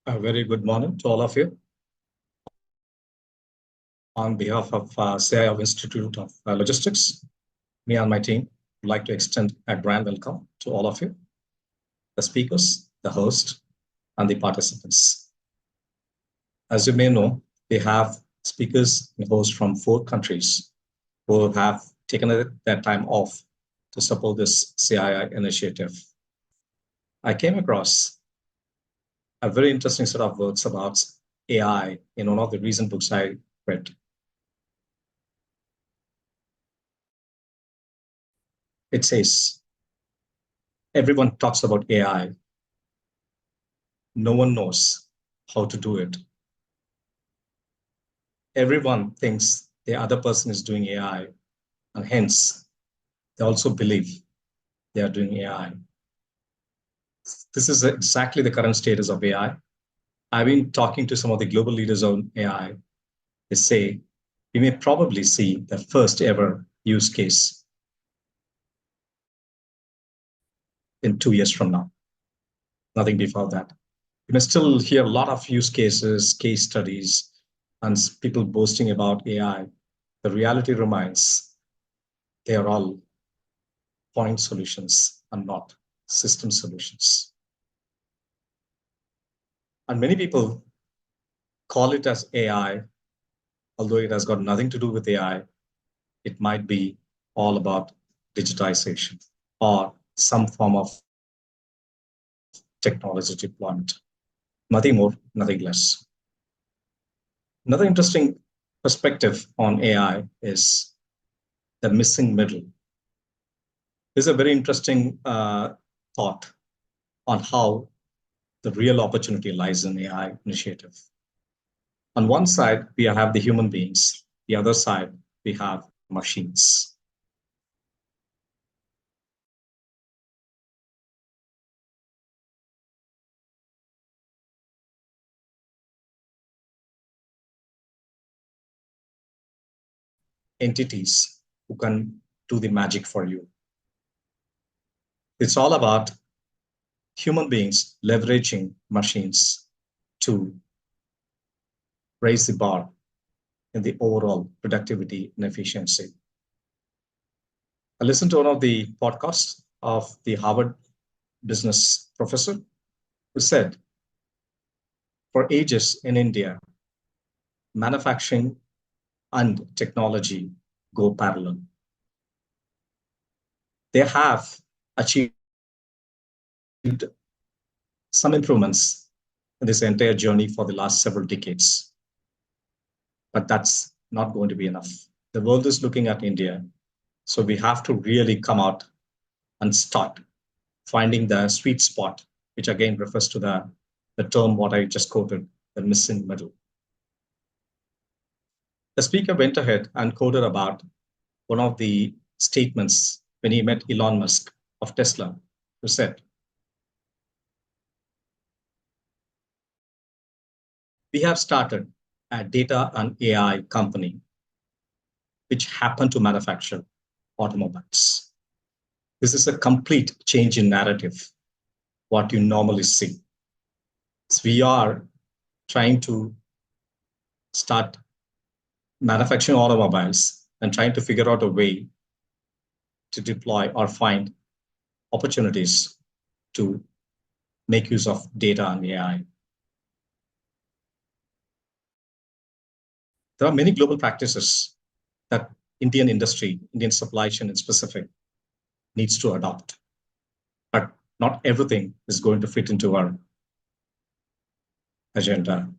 A very good morning to all of you. On behalf of CII Institute of Logistics, me and my team would like to extend a grand welcome to all of you, the speakers, the host, and the participants. As you may know, we have speakers and hosts from 4 countries who have taken their time off to support this CII initiative. I came across a very interesting set of words about AI in one of the recent books I read. It says, everyone talks about AI. No one knows how to do it. Everyone thinks the other person is doing AI, and hence they also believe they are doing AI. This is exactly the current status of AI. I've been talking to some of the global leaders on AI. They say we may probably see the first ever use case in 2 years from now. Nothing before that. You may still hear a lot of use cases, case studies, and people boasting about AI. The reality remains they are all point solutions and not system solutions. And many people call it as AI, although it has got nothing to do with AI. It might be all about digitization or some form of technology deployment. Nothing more, nothing less. Another interesting perspective on AI is the missing middle. This is a very interesting thought on how the real opportunity lies in AI initiative. On one side, we have the human beings. The other side, we have machines. Entities who can do the magic for you. It's all about human beings leveraging machines to raise the bar in the overall productivity and efficiency. I listened to one of the podcasts of the Harvard business professor who said, for ages in India, manufacturing and technology go parallel. They have achieved some improvements in this entire journey for the last several decades. But that's not going to be enough. The world is looking at India, so we have to really come out and start finding the sweet spot, which again refers to the term what I just quoted, the missing middle. The speaker went ahead and quoted about one of the statements when he met Elon Musk of Tesla, who said, we have started a data and AI company which happened to manufacture automobiles. This is a complete change in narrative, what you normally see. So we are trying to start manufacturing automobiles and trying to figure out a way to deploy or find opportunities to make use of data and AI. There are many global practices that Indian industry, Indian supply chain in specific, needs to adopt. But not everything is going to fit into our agenda.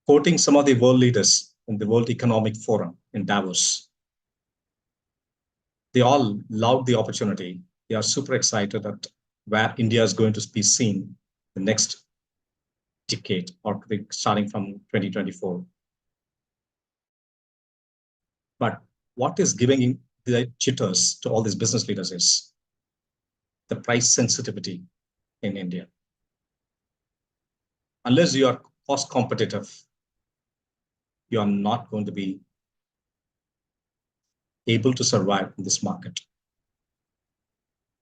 Quoting some of the world leaders in the World Economic Forum in Davos, they all love the opportunity. They are super excited at where India is going to be seen the next decade or starting from 2024. But what is giving the jitters to all these business leaders is the price sensitivity in India. Unless you are cost competitive, you are not going to be able to survive in this market.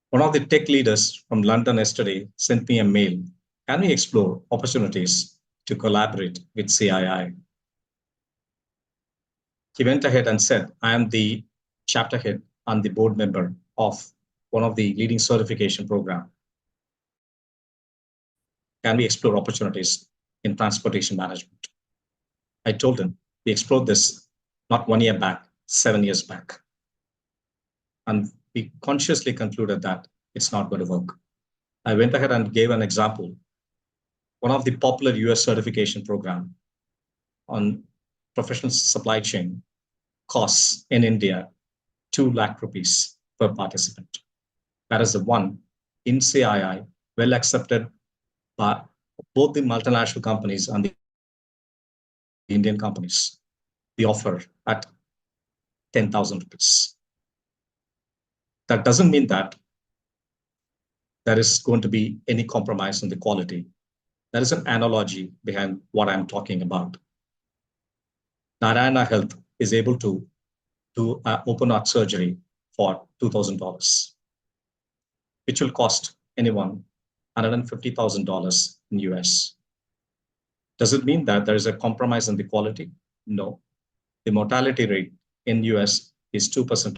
One of the tech leaders from London yesterday sent me a mail Can we explore opportunities to collaborate with CII? He went ahead and said, I am the chapter head and the board member of one of the leading certification program. Can we explore opportunities in transportation management? I told him, we explored this not 1 year back, 7 years back. And we consciously concluded that it's not going to work. I went ahead and gave an example. One of the popular US certification program on professional supply chain costs in India 2 lakh rupees per participant. That is the one in CII, well accepted by both the multinational companies and the Indian companies. We offer at 10,000 rupees. That doesn't mean that there is going to be any compromise in the quality. There is an analogy behind what I'm talking about. Narayana Health is able to do an open heart surgery for $2,000, which will cost anyone $150,000 in US. Does it mean that there is a compromise in the quality? No. The mortality rate in US is 2%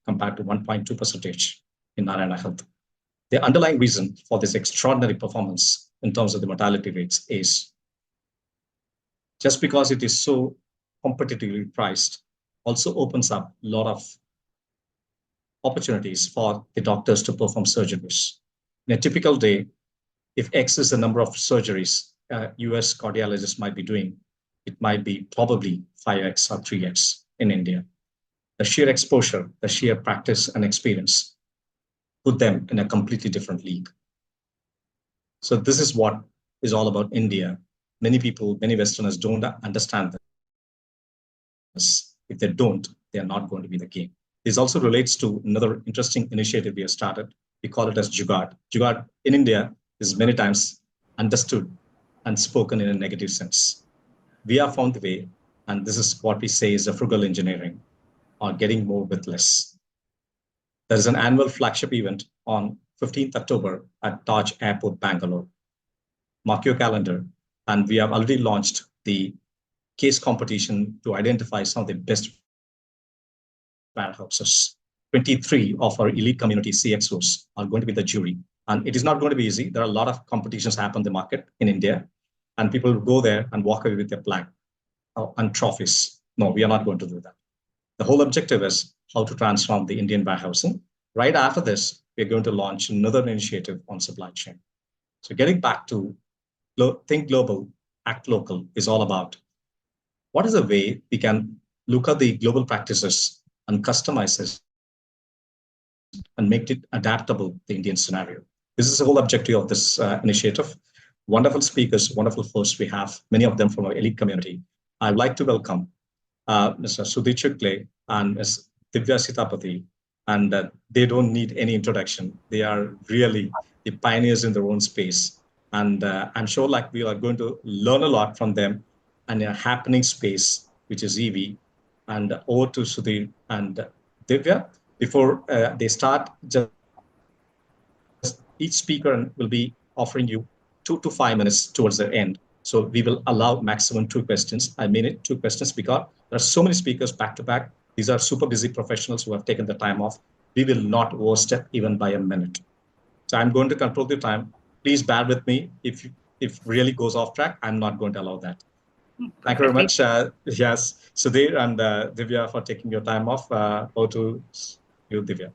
compared to 1.2% in Narayana Health. The underlying reason for this extraordinary performance in terms of the mortality rates is just because it is so competitively priced, also opens up a lot of opportunities for the doctors to perform surgeries. In a typical day, if X is the number of surgeries US cardiologists might be doing, it might be probably 5X or 3X in India. The sheer exposure, the sheer practice and experience put them in a completely different league. So this is what is all about India. Many people, many Westerners don't understand this. If they don't, they are not going to be the game. This also relates to another interesting initiative we have started. We call it as Jugaad. Jugaad in India is many times understood and spoken in a negative sense. We have found the way, and this is what we say is a frugal engineering, or getting more with less. There is an annual flagship event on 15th October at Taj Airport, Bangalore. Mark your calendar, and we have already launched the case competition to identify some of the best warehouses. 23 of our elite community CXOs are going to be the jury. And it is not going to be easy. There are a lot of competitions happen in the market in India, and people go there and walk away with their flag and trophies. No, we are not going to do that. The whole objective is how to transform the Indian warehousing. Right after this, we're going to launch another initiative on supply chain. So getting back to think global, act local is all about what is a way we can look at the global practices and customize this and make it adaptable to the Indian scenario. This is the whole objective of this initiative. Wonderful speakers, wonderful hosts we have, many of them from our elite community. I'd like to welcome Mr. Sudhir Chukle and Ms. Divya Sitapati, and they don't need any introduction. They are really the pioneers in their own space. And I'm sure like we are going to learn a lot from them in a happening space, which is EV. And over to Sudhir and Divya. Before they start, just each speaker will be offering you 2 to 5 minutes towards the end. So we will allow maximum 2 questions. I mean it, 2 questions, because there are so many speakers back to back. These are super busy professionals who have taken the time off. We will not overstep even by a minute. So I'm going to control the time. Please bear with me. If really goes off track, I'm not going to allow that. Thank you very much. Yes, Sudhir and Divya for taking your time off. Over to you, Divya.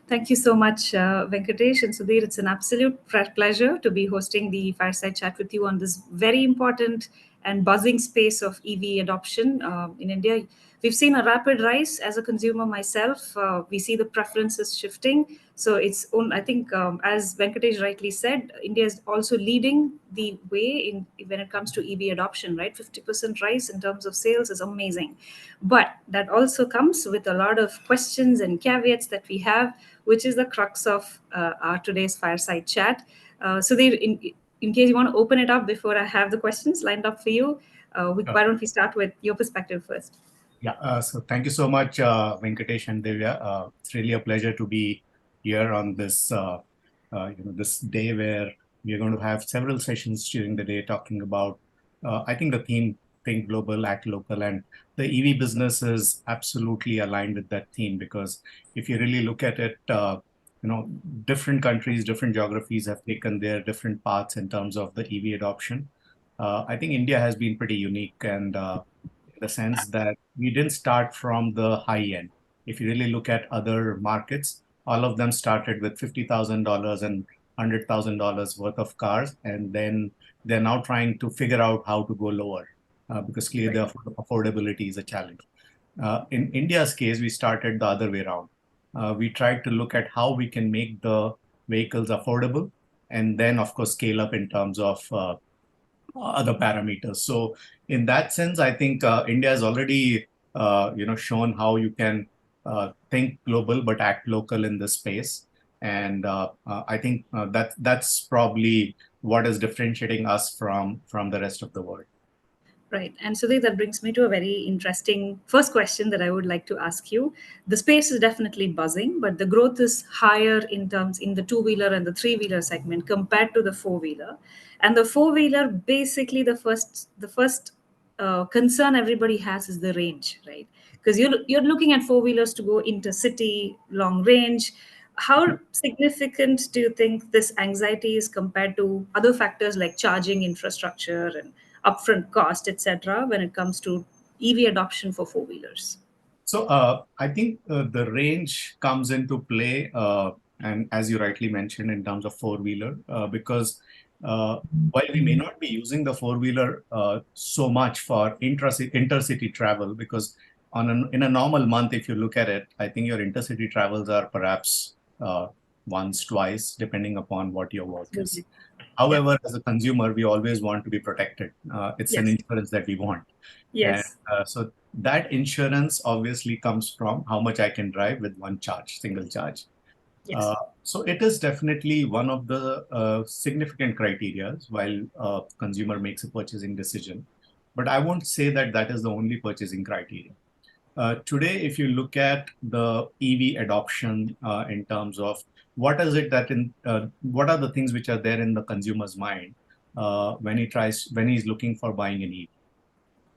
Thank you so much, Venkatesh and Sudhir. It's an absolute pleasure to be hosting the Fireside Chat with you on this very important and buzzing space of EV adoption in India. We've seen a rapid rise as a consumer myself. We see the preferences shifting. So I think, as Venkatesh rightly said, India is also leading the way when it comes to EV adoption, right? 50% rise in terms of sales is amazing. But that also comes with a lot of questions and caveats that we have, which is the crux of our today's Fireside Chat. Sudhir, in case you want to open it up before I have the questions lined up for you, why don't we start with your perspective first? Yeah, so thank you so much, Venkatesh and Divya. It's really a pleasure to be here on this this day where we are going to have several sessions during the day talking about, I think the theme, think global, act local, and the EV business is absolutely aligned with that theme, because if you really look at it, different countries, different geographies have taken their different paths in terms of the EV adoption. I think India has been pretty unique, and in the sense that we didn't start from the high end. If you really look at other markets, all of them started with $50,000 and $100,000 worth of cars, and then they're now trying to figure out how to go lower, because clearly the affordability is a challenge. In India's case, we started the other way around. We tried to look at how we can make the vehicles affordable, and then of course scale up in terms of other parameters. So in that sense, I think India has already shown how you can think global but act local in this space. And I think that's probably what is differentiating us from the rest of the world. Right. And Sudhir, that brings me to a very interesting first question that I would like to ask you. The space is definitely buzzing, but the growth is higher in the two-wheeler and the three-wheeler segment compared to the four-wheeler. And the four-wheeler, basically the first concern everybody has is the range, right? Because you're looking at four-wheelers to go intercity, long range. How significant do you think this anxiety is compared to other factors like charging infrastructure and upfront cost, etc., when it comes to EV adoption for four wheelers? So I think the range comes into play, and as you rightly mentioned, in terms of four-wheeler, because while we may not be using the four-wheeler so much for intercity travel, because in a normal month, if you look at it, I think your intercity travels are perhaps once, twice, depending upon what your work is. However, as a consumer, we always want to be protected. It's an insurance that we want. Yes. And so that insurance obviously comes from how much I can drive with one charge, single charge. Yes. So it is definitely one of the significant criteria while a consumer makes a purchasing decision. But I won't say that that is the only purchasing criteria. Today, if you look at the EV adoption in terms of what is it that what are the things which are there in the consumer's mind when he's looking for buying an EV.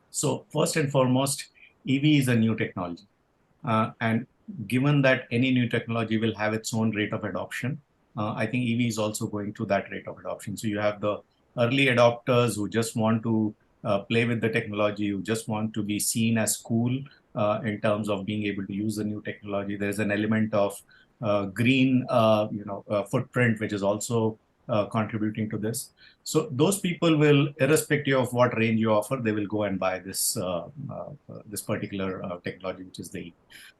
So first and foremost, EV is a new technology. And given that any new technology will have its own rate of adoption, I think EV is also going through that rate of adoption. So you have the early adopters who just want to play with the technology, who just want to be seen as cool in terms of being able to use the new technology. There's an element of green, footprint, which is also contributing to this. So those people will, irrespective of what range you offer, they will go and buy this this particular technology, which is the EV.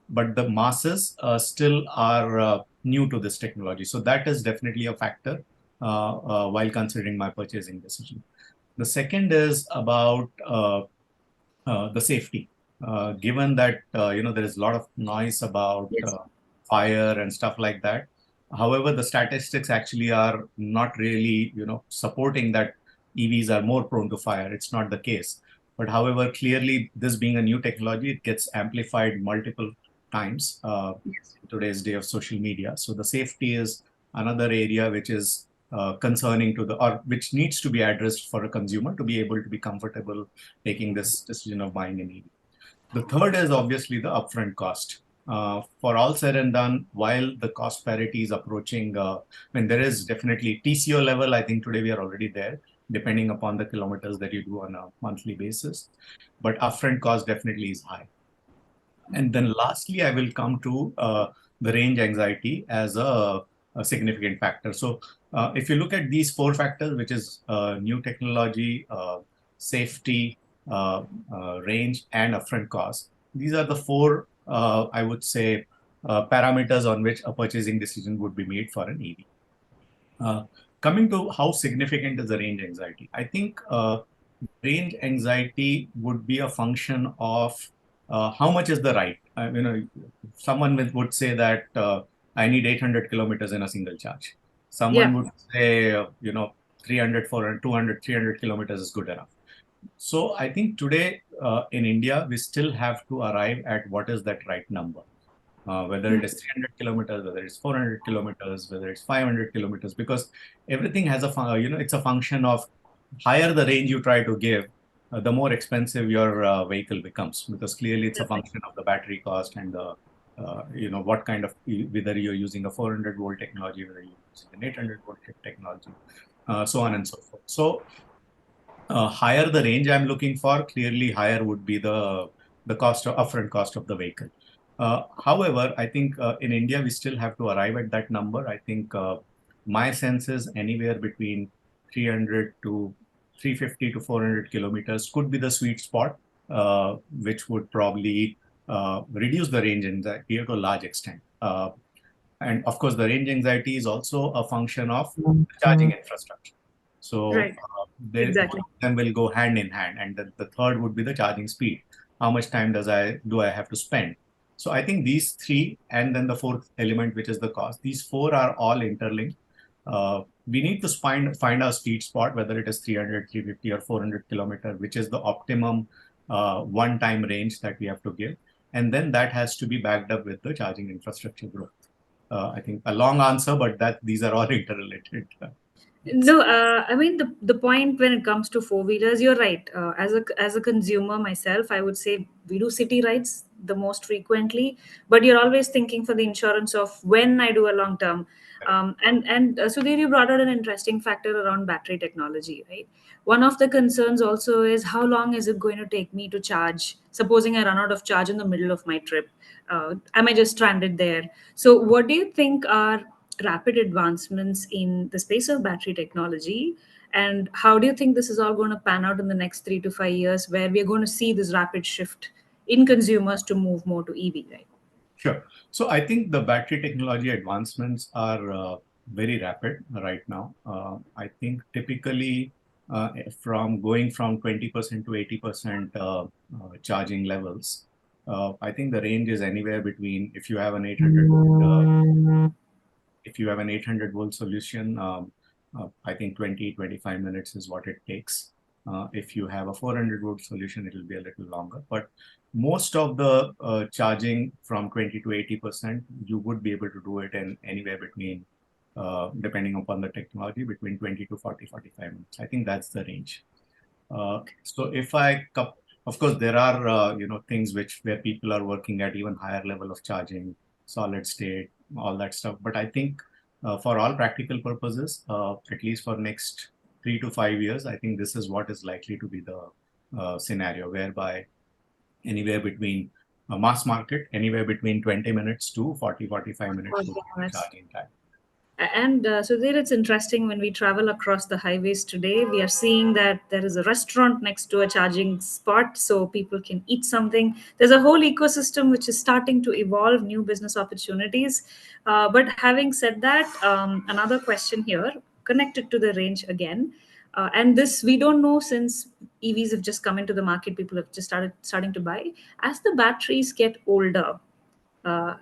But the masses still are new to this technology. So that is definitely a factor while considering my purchasing decision. The second is about the safety. Given that there is a lot of noise about fire and stuff like that. However, the statistics actually are not really supporting that EVs are more prone to fire. It's not the case. But however, clearly this being a new technology, it gets amplified multiple times in today's day of social media. So the safety is another area which is concerning to or which needs to be addressed for a consumer to be able to be comfortable taking this decision of buying an EV. The third is obviously the upfront cost. For all said and done, while the cost parity is approaching, there is definitely TCO level, I think today we are already there, depending upon the kilometers that you do on a monthly basis. But upfront cost definitely is high. And then lastly, I will come to the range anxiety as a significant factor. So if you look at these four factors, which is new technology, safety, range, and upfront cost, these are the four, I would say, parameters on which a purchasing decision would be made for an EV. Coming to how significant is the range anxiety, I think range anxiety would be a function of how much is the ride. Someone would say that I need 800 kilometers in a single charge. Someone would say, 300, 400, 200, 300 kilometers is good enough. So I think today in India, we still have to arrive at what is that right number. whether it is 300 kilometers, whether it's 400 kilometers, whether it's 500 kilometers, because everything has it's a function of higher the range you try to give, the more expensive your vehicle becomes, because clearly it's a function of the battery cost and the, what kind of, whether you're using a 400 volt technology, whether you're using an 800 volt technology, so on and so forth. So higher the range I'm looking for, clearly higher would be the upfront cost of the vehicle. However, I think in India, we still have to arrive at that number. I think my sense is anywhere between 300 to 350 to 400 kilometers could be the sweet spot, which would probably reduce the range anxiety to a large extent. And of course, the range anxiety is also a function of the charging infrastructure. So Right. Exactly. both of them will go hand in hand, and the third would be the charging speed. How much time do I have to spend? So I think these three, and then the fourth element, which is the cost, these four are all interlinked. We need to find our sweet spot, whether it is 300, 350, or 400 kilometer, which is the optimum one-time range that we have to give. And then that has to be backed up with the charging infrastructure growth. I think a long answer, but these are all interrelated. No, I mean the point when it comes to four-wheelers, you're right. As a consumer myself, I would say we do city rides the most frequently, but you're always thinking for the insurance of when I do a long term. And Sudhir, you brought out an interesting factor around battery technology, right? One of the concerns also is how long is it going to take me to charge? Supposing I run out of charge in the middle of my trip, am I just stranded there? So, what do you think are rapid advancements in the space of battery technology, and how do you think this is all going to pan out in the next 3 to 5 years, where we're going to see this rapid shift in consumers to move more to EV, right? Sure. So I think the battery technology advancements are very rapid right now. I think typically from going from 20% to 80% charging levels, I think the range is anywhere between, if you have an 800 volt solution, I think 20-25 minutes is what it takes. If you have a 400 volt solution, it will be a little longer. But most of the charging from 20 to 80%, you would be able to do it in anywhere between, depending upon the technology, between 20 to 45 minutes. I think that's the range. So of course, there are things where people are working at even higher level of charging, solid state, all that stuff. But I think for all practical purposes, at least for next 3 to 5 years, I think this is what is likely to be the scenario, whereby anywhere between mass market, anywhere between 20 minutes to 45 minutes charging time. And so there, it's interesting when we travel across the highways today, we are seeing that there is a restaurant next to a charging spot so people can eat something. There's a whole ecosystem which is starting to evolve, new business opportunities. But having said that, another question here connected to the range again. And this we don't know, since EVs have just come into the market, people have just starting to buy. As the batteries get older, uh,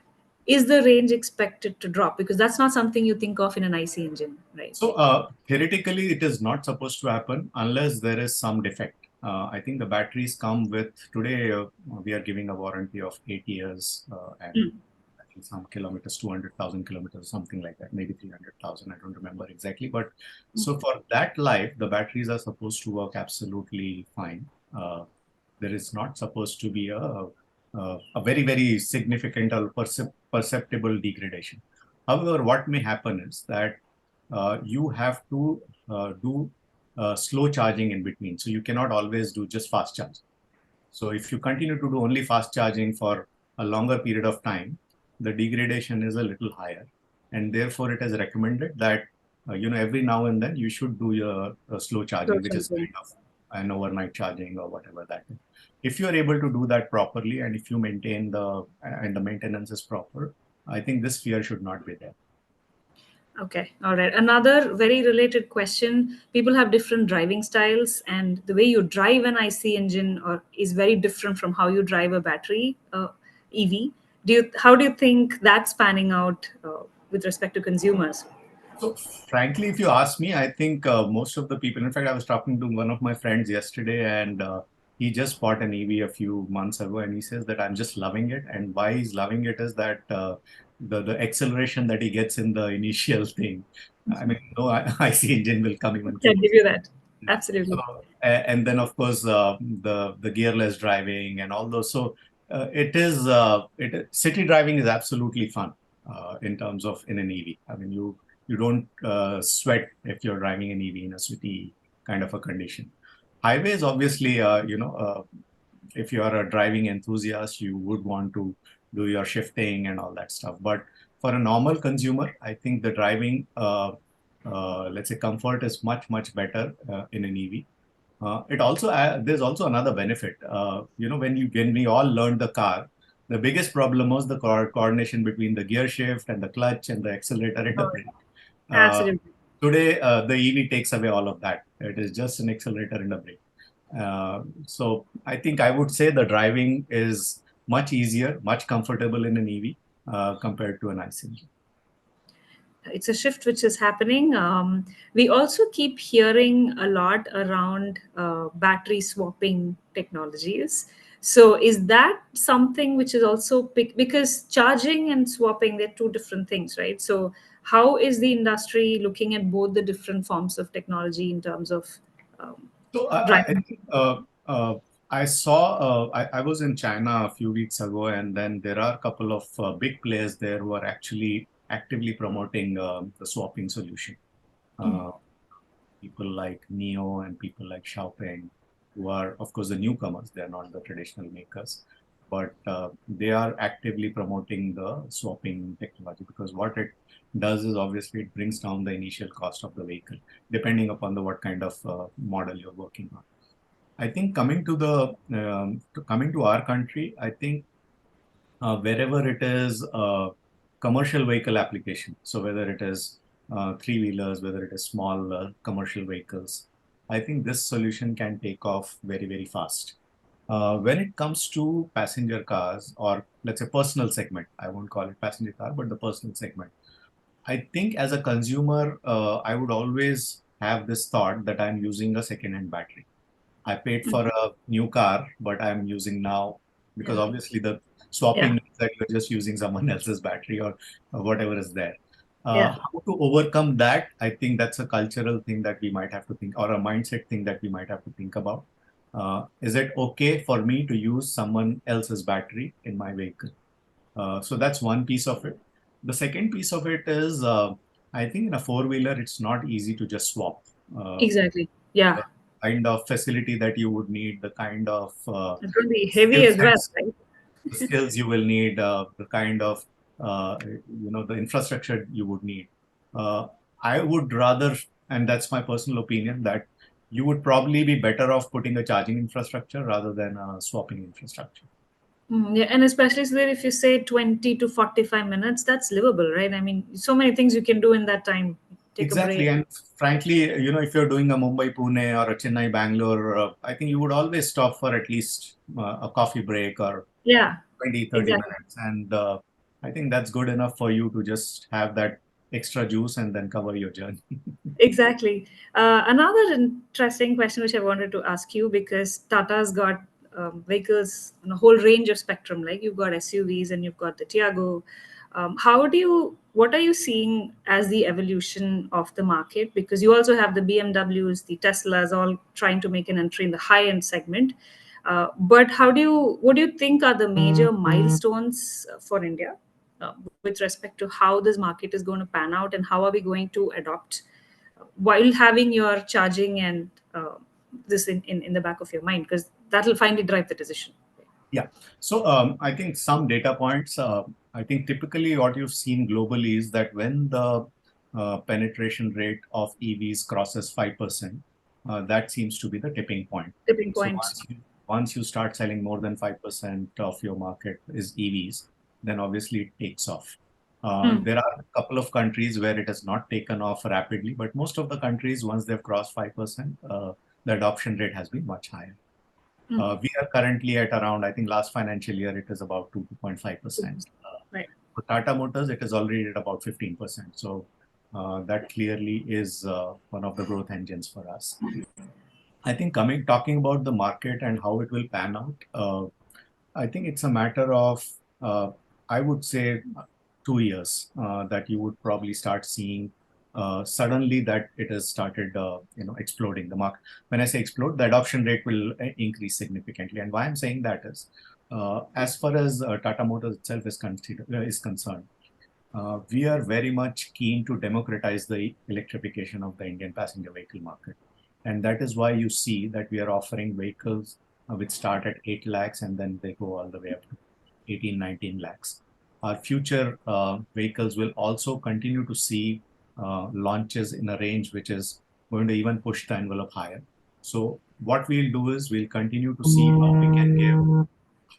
is the range expected to drop? Because that's not something you think of in an IC engine, right? So theoretically, it is not supposed to happen unless there is some defect. I think the batteries come with, today we are giving a warranty of 8 years and I think some kilometers, 200,000 kilometers, something like that, maybe 300,000, I don't remember exactly. But so for that life, the batteries are supposed to work absolutely fine. There is not supposed to be a very, very significant or perceptible degradation. However, what may happen is that you have to do slow charging in between. So you cannot always do just fast charging. So if you continue to do only fast charging for a longer period of time, the degradation is a little higher. And therefore, it is recommended that every now and then you should do your slow charging, which is kind of an overnight charging or whatever that is. If you are able to do that properly, and if you maintain the maintenance is proper, I think this fear should not be there. Okay, all right. Another very related question. People have different driving styles, and the way you drive an IC engine is very different from how you drive a battery EV. How do you think that's panning out with respect to consumers? So frankly, if you ask me, I think most of the people, in fact, I was talking to one of my friends yesterday, and he just bought an EV a few months ago, and he says that I'm just loving it. And why he's loving it is that the acceleration that he gets in the initial thing. I mean, no IC engine will come even Can close. give you that. Absolutely. So, and then of course the gearless driving and all those. So city driving is absolutely fun in terms of in an EV. I mean, you don't sweat if you're driving an EV in a city kind of a condition. Highways, obviously, if you are a driving enthusiast, you would want to do your shifting and all that stuff. But for a normal consumer, I think the driving, let's say, comfort is much better in an EV. It also there's also another benefit. When we all learned the car, the biggest problem was the coordination between the gear shift and the clutch and the accelerator and the brake. Absolutely. Today, the EV takes away all of that. It is just an accelerator and a brake. So I think I would say the driving is much easier, much comfortable in an EV compared to an ICE engine. It's a shift which is happening. We also keep hearing a lot around battery swapping technologies. So is that something which is also because charging and swapping, they're two different things, right? So how is the industry looking at both the different forms of technology in terms of So driving? I saw, I was in China a few weeks ago, and then there are a couple of big players there who are actually actively promoting the swapping solution. People like Neo and people like Xiaopeng, who are, of course, the newcomers. They're not the traditional makers, but they are actively promoting the swapping technology, because what it does is obviously it brings down the initial cost of the vehicle, depending upon what kind of model you're working on. I think coming to our country, I think wherever it is commercial vehicle application, so whether it is three-wheelers, whether it is small commercial vehicles, I think this solution can take off very fast. When it comes to passenger cars, or let's say personal segment, I won't call it passenger car, but the personal segment, I think as a consumer, I would always have this thought that I'm using a second-hand battery. I paid for a new car, but I'm using now, because obviously the swapping means that you're just using someone else's battery or whatever is there. How to overcome that? I think that's a cultural thing that we might have to think, or a mindset thing that we might have to think about. Is it okay for me to use someone else's battery in my vehicle? So that's one piece of it. The second piece of it is, I think in a four-wheeler, it's not easy to just swap. Exactly. Yeah. The kind of facility that you would need, the kind of It's going to be heavy as well, right? the skills you will need, the kind of the infrastructure you would need. I would rather, and that's my personal opinion, that you would probably be better off putting a charging infrastructure rather than a swapping infrastructure. Yeah, and especially so that if you say 20 to 45 minutes, that's livable, right? I mean, so many things you can do in that time. Take a Exactly, break. and frankly, if you're doing a Mumbai Pune or a Chennai Bangalore, I think you would always stop for at least a coffee break or Yeah, 20, 30 exactly. minutes. And I think that's good enough for you to just have that extra juice and then cover your journey. Exactly. Another interesting question which I wanted to ask you, because Tata's got vehicles in a whole range of spectrum. Like you've got SUVs and you've got the Tiago. What are you seeing as the evolution of the market? Because you also have the BMWs, the Teslas, all trying to make an entry in the high-end segment. But what do you think are the major milestones for India with respect to how this market is going to pan out, and how are we going to adopt while having your charging and this in the back of your mind, because that will finally drive the decision. Yeah. So I think some data points. I think typically what you've seen globally is that when the penetration rate of EVs crosses 5%, that seems to be the tipping point. Tipping So point. once you start selling more than 5% of your market is EVs, then obviously it takes off. There are a couple of countries where it has not taken off rapidly, but most of the countries, once they've crossed 5%, the adoption rate has been much higher. We are currently at around, I think last financial year, it is about 2.5%. Right. For Tata Motors, it is already at about 15%. So that clearly is one of the growth engines for us. I think talking about the market and how it will pan out, I think it's a matter of, I would say, 2 years that you would probably start seeing suddenly that it has started, exploding. The market. When I say explode, the adoption rate will increase significantly. And why I'm saying that is, as far as Tata Motors itself is concerned, we are very much keen to democratize the electrification of the Indian passenger vehicle market. And that is why you see that we are offering vehicles which start at 8 lakhs and then they go all the way up to 18, 19 lakhs. Our future vehicles will also continue to see launches in a range which is going to even push the envelope higher. So what we'll do is we'll continue to see how we can give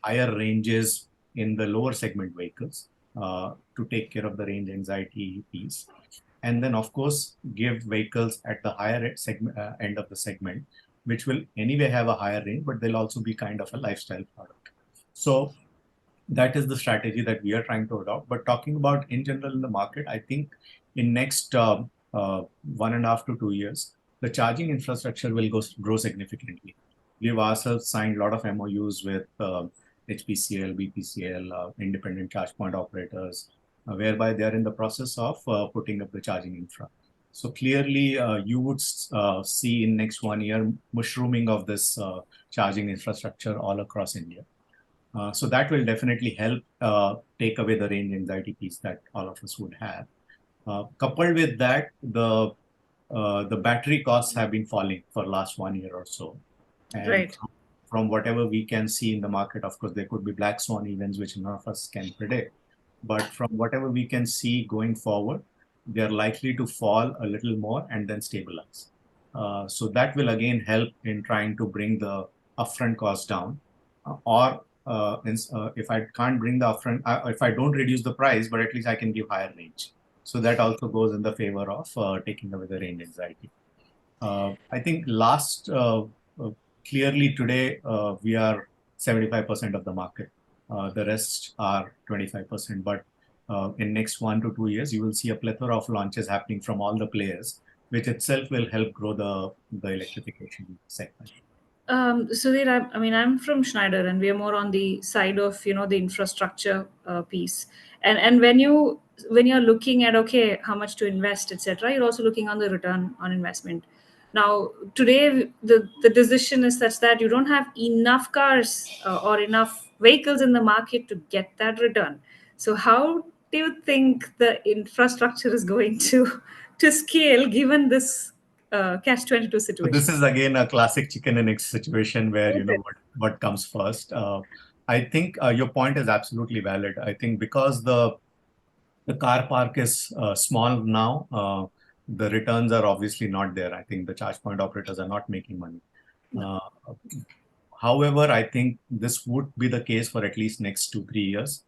higher ranges in the lower segment vehicles to take care of the range anxiety piece. And then, of course, give vehicles at the higher end of the segment, which will anyway have a higher range, but they'll also be kind of a lifestyle product. So that is the strategy that we are trying to adopt. But talking about in general in the market, I think in next 1.5 to 2 years, the charging infrastructure will grow significantly. We've ourselves signed a lot of MOUs with HPCL, BPCL, independent charge point operators, whereby they are in the process of putting up the charging infra. So clearly, you would see in next 1 year mushrooming of this charging infrastructure all across India. So that will definitely help take away the range anxiety piece that all of us would have. Coupled with that, the battery costs have been falling for last 1 year or so. And right. From whatever we can see in the market, of course, there could be black swan events which none of us can predict. But from whatever we can see going forward, they are likely to fall a little more and then stabilize. So that will again help in trying to bring the upfront cost down. If I can't bring the upfront, if I don't reduce the price, but at least I can give higher range. So that also goes in the favor of taking away the range anxiety. I think clearly today we are 75% of the market. The rest are 25%. But in next 1 to 2 years, you will see a plethora of launches happening from all the players, which itself will help grow the electrification segment. Sudhir, I'm from Schneider, and we are more on the side of the infrastructure piece. And when you're looking at okay how much to invest, etc., you're also looking on the return on investment. Now today the decision is such that you don't have enough cars or enough vehicles in the market to get that return. So how do you think the infrastructure is going to scale given this catch-22 So situation? this is again a classic chicken and egg situation where what comes first. I think your point is absolutely valid. I think because the car park is small now, the returns are obviously not there. I think the charge point operators are not making money. However, I think this would be the case for at least next 2-3 years.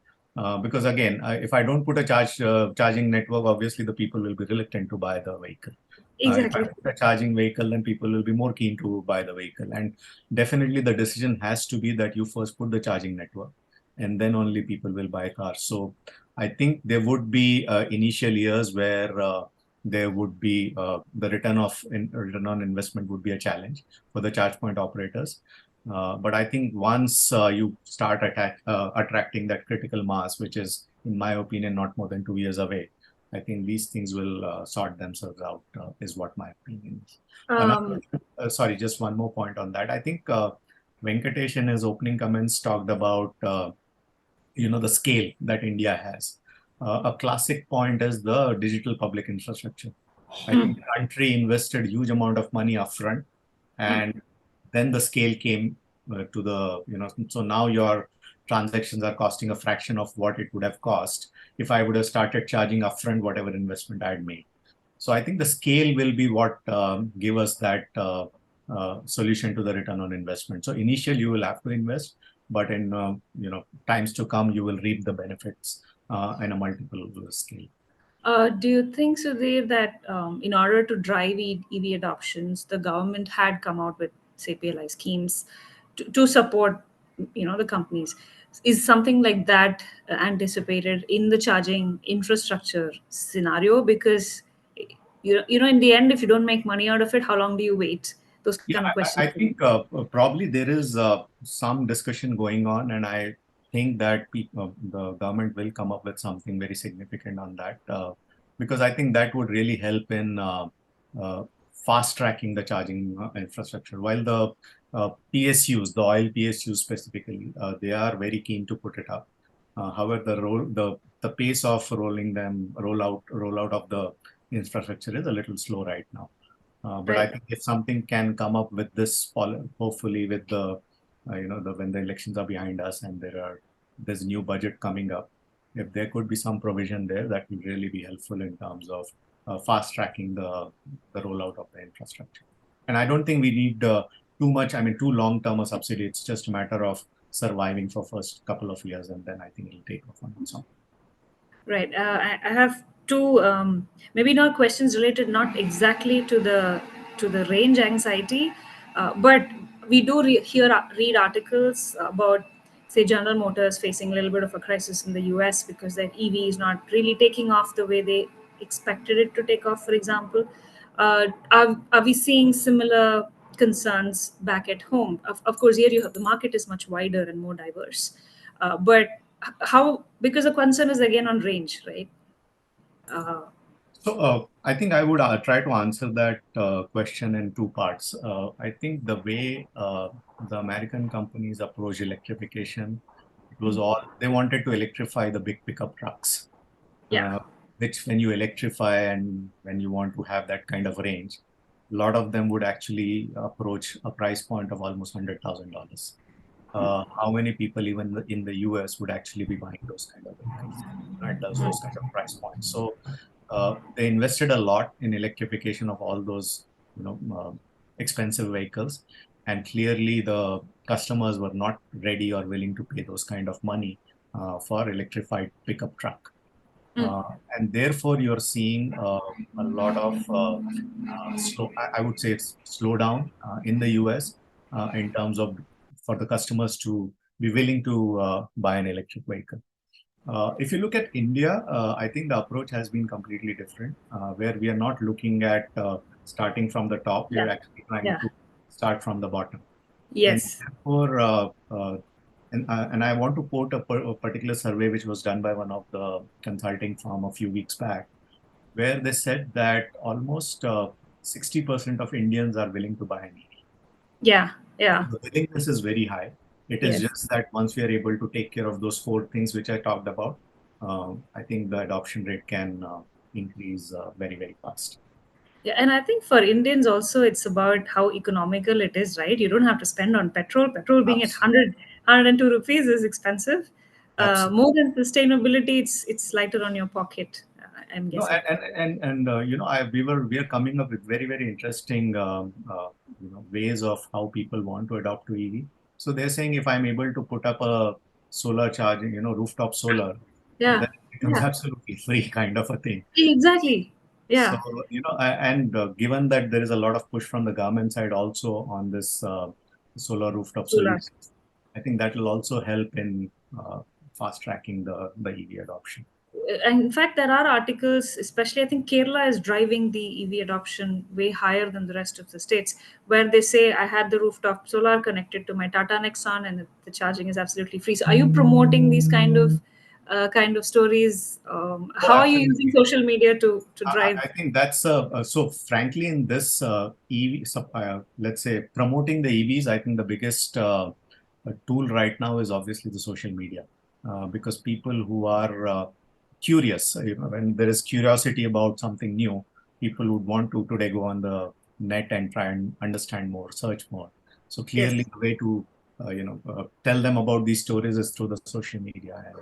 Because again, if I don't put a charging network, obviously the people will be reluctant to buy the vehicle. Exactly. If I put a charging vehicle, then people will be more keen to buy the vehicle. And definitely the decision has to be that you first put the charging network and then only people will buy cars. So I think there would be initial years where there would be the return on investment would be a challenge for the charge point operators. But I think once you start attracting that critical mass, which is, in my opinion, not more than 2 years away, I think these things will sort themselves out, is what my opinion is. Sorry, just one more point on that. I think Venkatesh in his opening comments talked about the scale that India has. A classic point is the digital public infrastructure. I think the country invested huge amount of money upfront, and then the scale came to so now your transactions are costing a fraction of what it would have cost if I would have started charging upfront whatever investment I had made. So I think the scale will be what give us that solution to the return on investment. So initially you will have to invest, but in times to come you will reap the benefits in a multiple scale. Do you think, Sudhir, that in order to drive EV adoptions, the government had come out with, say, PLI schemes to support, the companies? Is something like that anticipated in the charging infrastructure scenario? Because, in the end, if you don't make money out of it, how long do you wait? Those kind of questions. I think probably there is some discussion going on, and I think that the government will come up with something very significant on that, because I think that would really help in uh, fast tracking the charging infrastructure. While the PSUs, the oil PSUs specifically, they are very keen to put it up. However, the pace of rollout of the infrastructure is a little slow right now. But I Right. think if something can come up with this, hopefully with the, when the elections are behind us and there's a new budget coming up, if there could be some provision there, that would really be helpful in terms of fast tracking the rollout of the infrastructure. And I don't think we need too long term a subsidy. It's just a matter of surviving for first couple of years, and then I think it'll take off on its own. Right. I have two, maybe not questions related, not exactly to the range anxiety, but we do read articles about, say, General Motors facing a little bit of a crisis in the U.S. because their EV is not really taking off the way they expected it to take off. For example, are we seeing similar concerns back at home? Of course, here you have the market is much wider and more diverse, but how, because the concern is again on range, right? So I think I would try to answer that question in two parts. I think the way the American companies approach electrification, it was all they wanted to electrify the big pickup trucks, Yeah. which when you electrify and when you want to have that kind of range, a lot of them would actually approach a price point of almost $100,000. How many people even in the US would actually be buying those kind of vehicles at those kind of price points? So they invested a lot in electrification of all those, expensive vehicles, and clearly the customers were not ready or willing to pay those kind of money for electrified pickup truck. And therefore, you're seeing a lot of I would say it's slowdown in the US in terms of for the customers to be willing to buy an electric vehicle. If you look at India, I think the approach has been completely different, where we are not looking at starting from the top. We Yeah. are actually trying Yeah. to start from the bottom. And Yes. therefore, and I want to quote a particular survey which was done by one of the consulting firm a few weeks back, where they said that almost 60% of Indians are willing to buy an EV. Yeah. Yeah. The willingness is very high. It is Yes. just that once we are able to take care of those four things which I talked about, I think the adoption rate can increase very, very fast. Yeah, and I think for Indians also, it's about how economical it is, right? You don't have to spend on petrol. Petrol being at Absolutely. 102 rupees is expensive. Absolutely. More than sustainability, it's lighter on your pocket, I'm No, guessing. and we are coming up with very, very interesting ways of how people want to adopt to EV. So they're saying if I'm able to put up a solar charging, rooftop solar, then Yeah. it becomes Yeah. absolutely free kind of a thing. Exactly. So Yeah. and given that there is a lot of push from the government side also on this solar rooftop Solar. solutions, I think that will also help in fast tracking the EV adoption. And in fact, there are articles, especially I think Kerala is driving the EV adoption way higher than the rest of the states, where they say I had the rooftop solar connected to my Tata Nexon, and the charging is absolutely free. So, are you promoting these kind of stories? Oh, How are you using absolutely. social media to drive? I think that's so. Frankly, in this EV, let's say promoting the EVs, I think the biggest tool right now is obviously the social media, because people who are curious, when there is curiosity about something new, people would want to today go on the net and try and understand more, search more. So Yes. clearly, the way to tell them about these stories is through the social media, and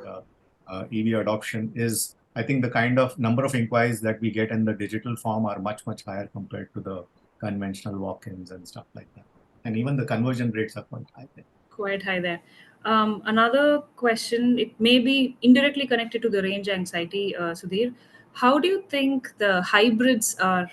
EV adoption is. I think the kind of number of inquiries that we get in the digital form are much, much higher compared to the conventional walk-ins and stuff like that. And even the conversion rates are quite high there. Quite high there. Another question, it may be indirectly connected to the range anxiety, Sudhir. How do you think the hybrids are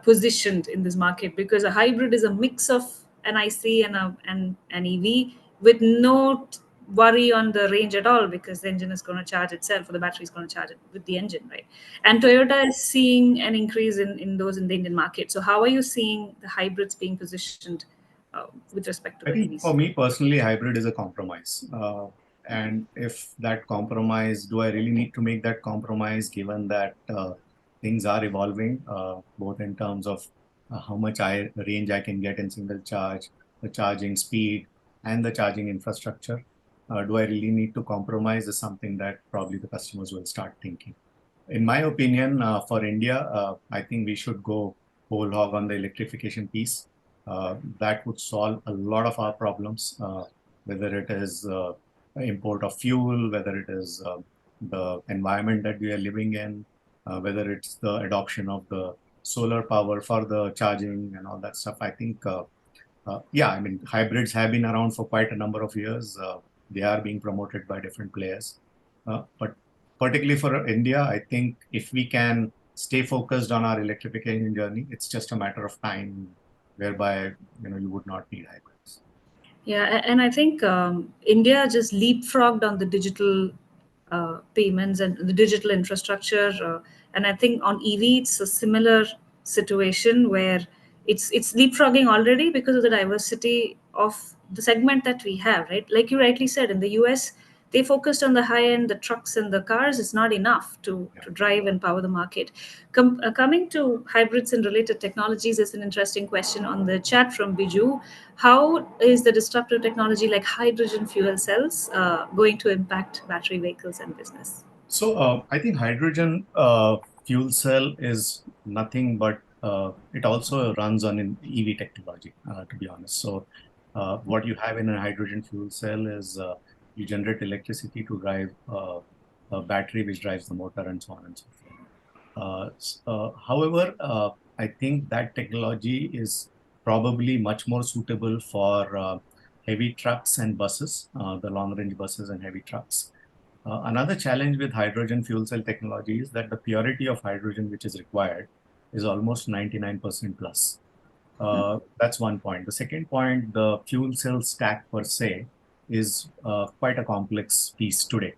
positioned in this market? Because a hybrid is a mix of an IC and an EV with no worry on the range at all because the engine is going to charge itself or the battery is going to charge it with the engine, right? And Toyota is seeing an increase in those in the Indian market. So how are you seeing the hybrids being positioned with respect to the I think EVs? for me personally, hybrid is a compromise. And if that compromise, do I really need to make that compromise given that things are evolving, both in terms of how much range I can get in single charge, the charging speed, and the charging infrastructure? Do I really need to compromise is something that probably the customers will start thinking. In my opinion, for India, I think we should go whole hog on the electrification piece. That would solve a lot of our problems, whether it is import of fuel, whether it is the environment that we are living in, whether it's the adoption of the solar power for the charging and all that stuff. I think, yeah, I mean, hybrids have been around for quite a number of years. They are being promoted by different players. But particularly for India, I think if we can stay focused on our electrification journey, it's just a matter of time whereby you would not need hybrids. Yeah, and I think India just leapfrogged on the digital payments and the digital infrastructure. And I think on EV, it's a similar situation where it's leapfrogging already because of the diversity of the segment that we have, right? Like you rightly said, in the US, they focused on the high end, the trucks and the cars is not enough to drive and power the market. Coming to hybrids and related technologies is an interesting question on the chat from Biju. How is the disruptive technology like hydrogen fuel cells going to impact battery vehicles and business? So I think hydrogen fuel cell is nothing but it also runs on an EV technology, to be honest. So what you have in a hydrogen fuel cell is you generate electricity to drive a battery which drives the motor and so on and so forth. However, I think that technology is probably much more suitable for heavy trucks and buses, the long range buses and heavy trucks. Another challenge with hydrogen fuel cell technology is that the purity of hydrogen which is required is almost 99% plus. That's one point. The second point, the fuel cell stack per se is quite a complex piece today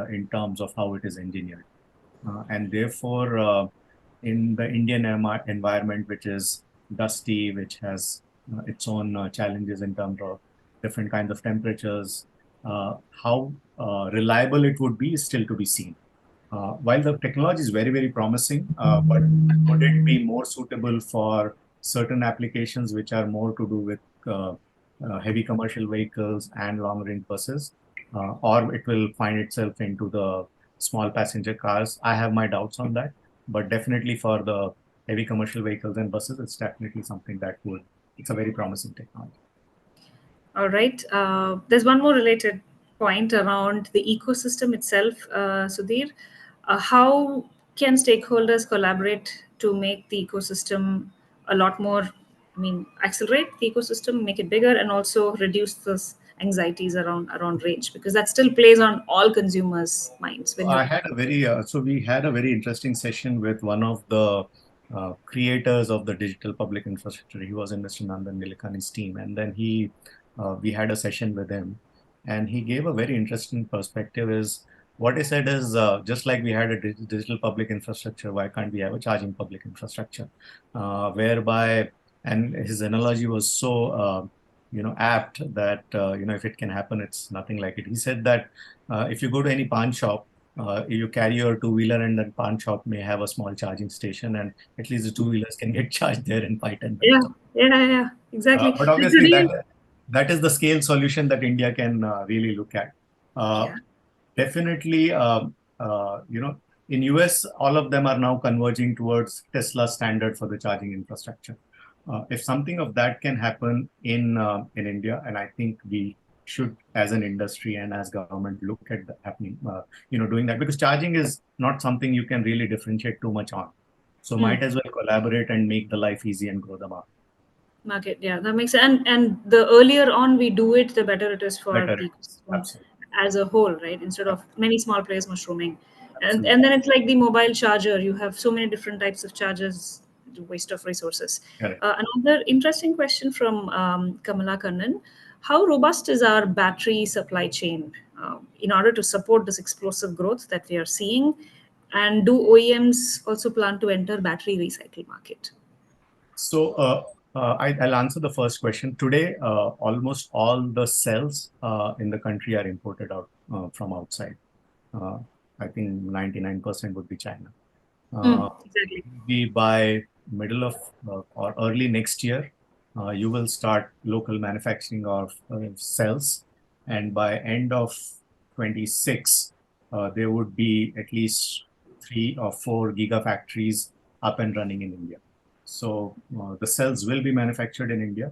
in terms of how it is engineered. And therefore, in the Indian environment, which is dusty, which has its own challenges in terms of different kinds of temperatures, how reliable it would be is still to be seen. While the technology is very, very promising, but would it be more suitable for certain applications which are more to do with heavy commercial vehicles and long range buses, or it will find itself into the small passenger cars? I have my doubts on that, but definitely for the heavy commercial vehicles and buses, it's definitely something that it's a very promising technology. All right. There's one more related point around the ecosystem itself, Sudhir. How can stakeholders collaborate to make the ecosystem a lot more, I mean, accelerate the ecosystem, make it bigger, and also reduce those anxieties around range? Because that still plays on all consumers' minds. When I you had a very so we had a very interesting session with one of the creators of the digital public infrastructure. He was in Mr. Nandan Nilekani's team, and then we had a session with him, and he gave a very interesting perspective. Is what he said is just like we had a digital public infrastructure, why can't we have a charging public infrastructure, whereby, and his analogy was so apt that if it can happen, it's nothing like it. He said that if you go to any pawn shop, you carry your two-wheeler and the pawn shop may have a small charging station, and at least the two-wheelers can get charged there in 5-10 yeah, minutes. yeah, exactly. But obviously that is the scale solution that India can really look at. Yeah. Definitely, in US, all of them are now converging towards Tesla standard for the charging infrastructure. If something of that can happen in India, and I think we should, as an industry and as government, look at happening, doing that, because charging is not something you can really differentiate too much on. So might as well collaborate and make the life easy and grow the market. Yeah, that makes sense. And the earlier on we do it, the better it is for better. the ecosystem Absolutely. as a whole, right? Instead of many small players mushrooming. Absolutely. And then it's like the mobile charger. You have so many different types of chargers, waste of resources. Another interesting question from Kamala Kannan. How robust is our battery supply chain in order to support this explosive growth that we are seeing? And do OEMs also plan to enter battery recycle market? So I'll answer the first question. Today, almost all the cells in the country are imported out from outside. Uh, I think 99% would be China. Exactly. Maybe by middle of or early next year, you will start local manufacturing of cells, and by end of 26, there would be at least 3 or 4 gigafactories up and running in India. So the cells will be manufactured in India.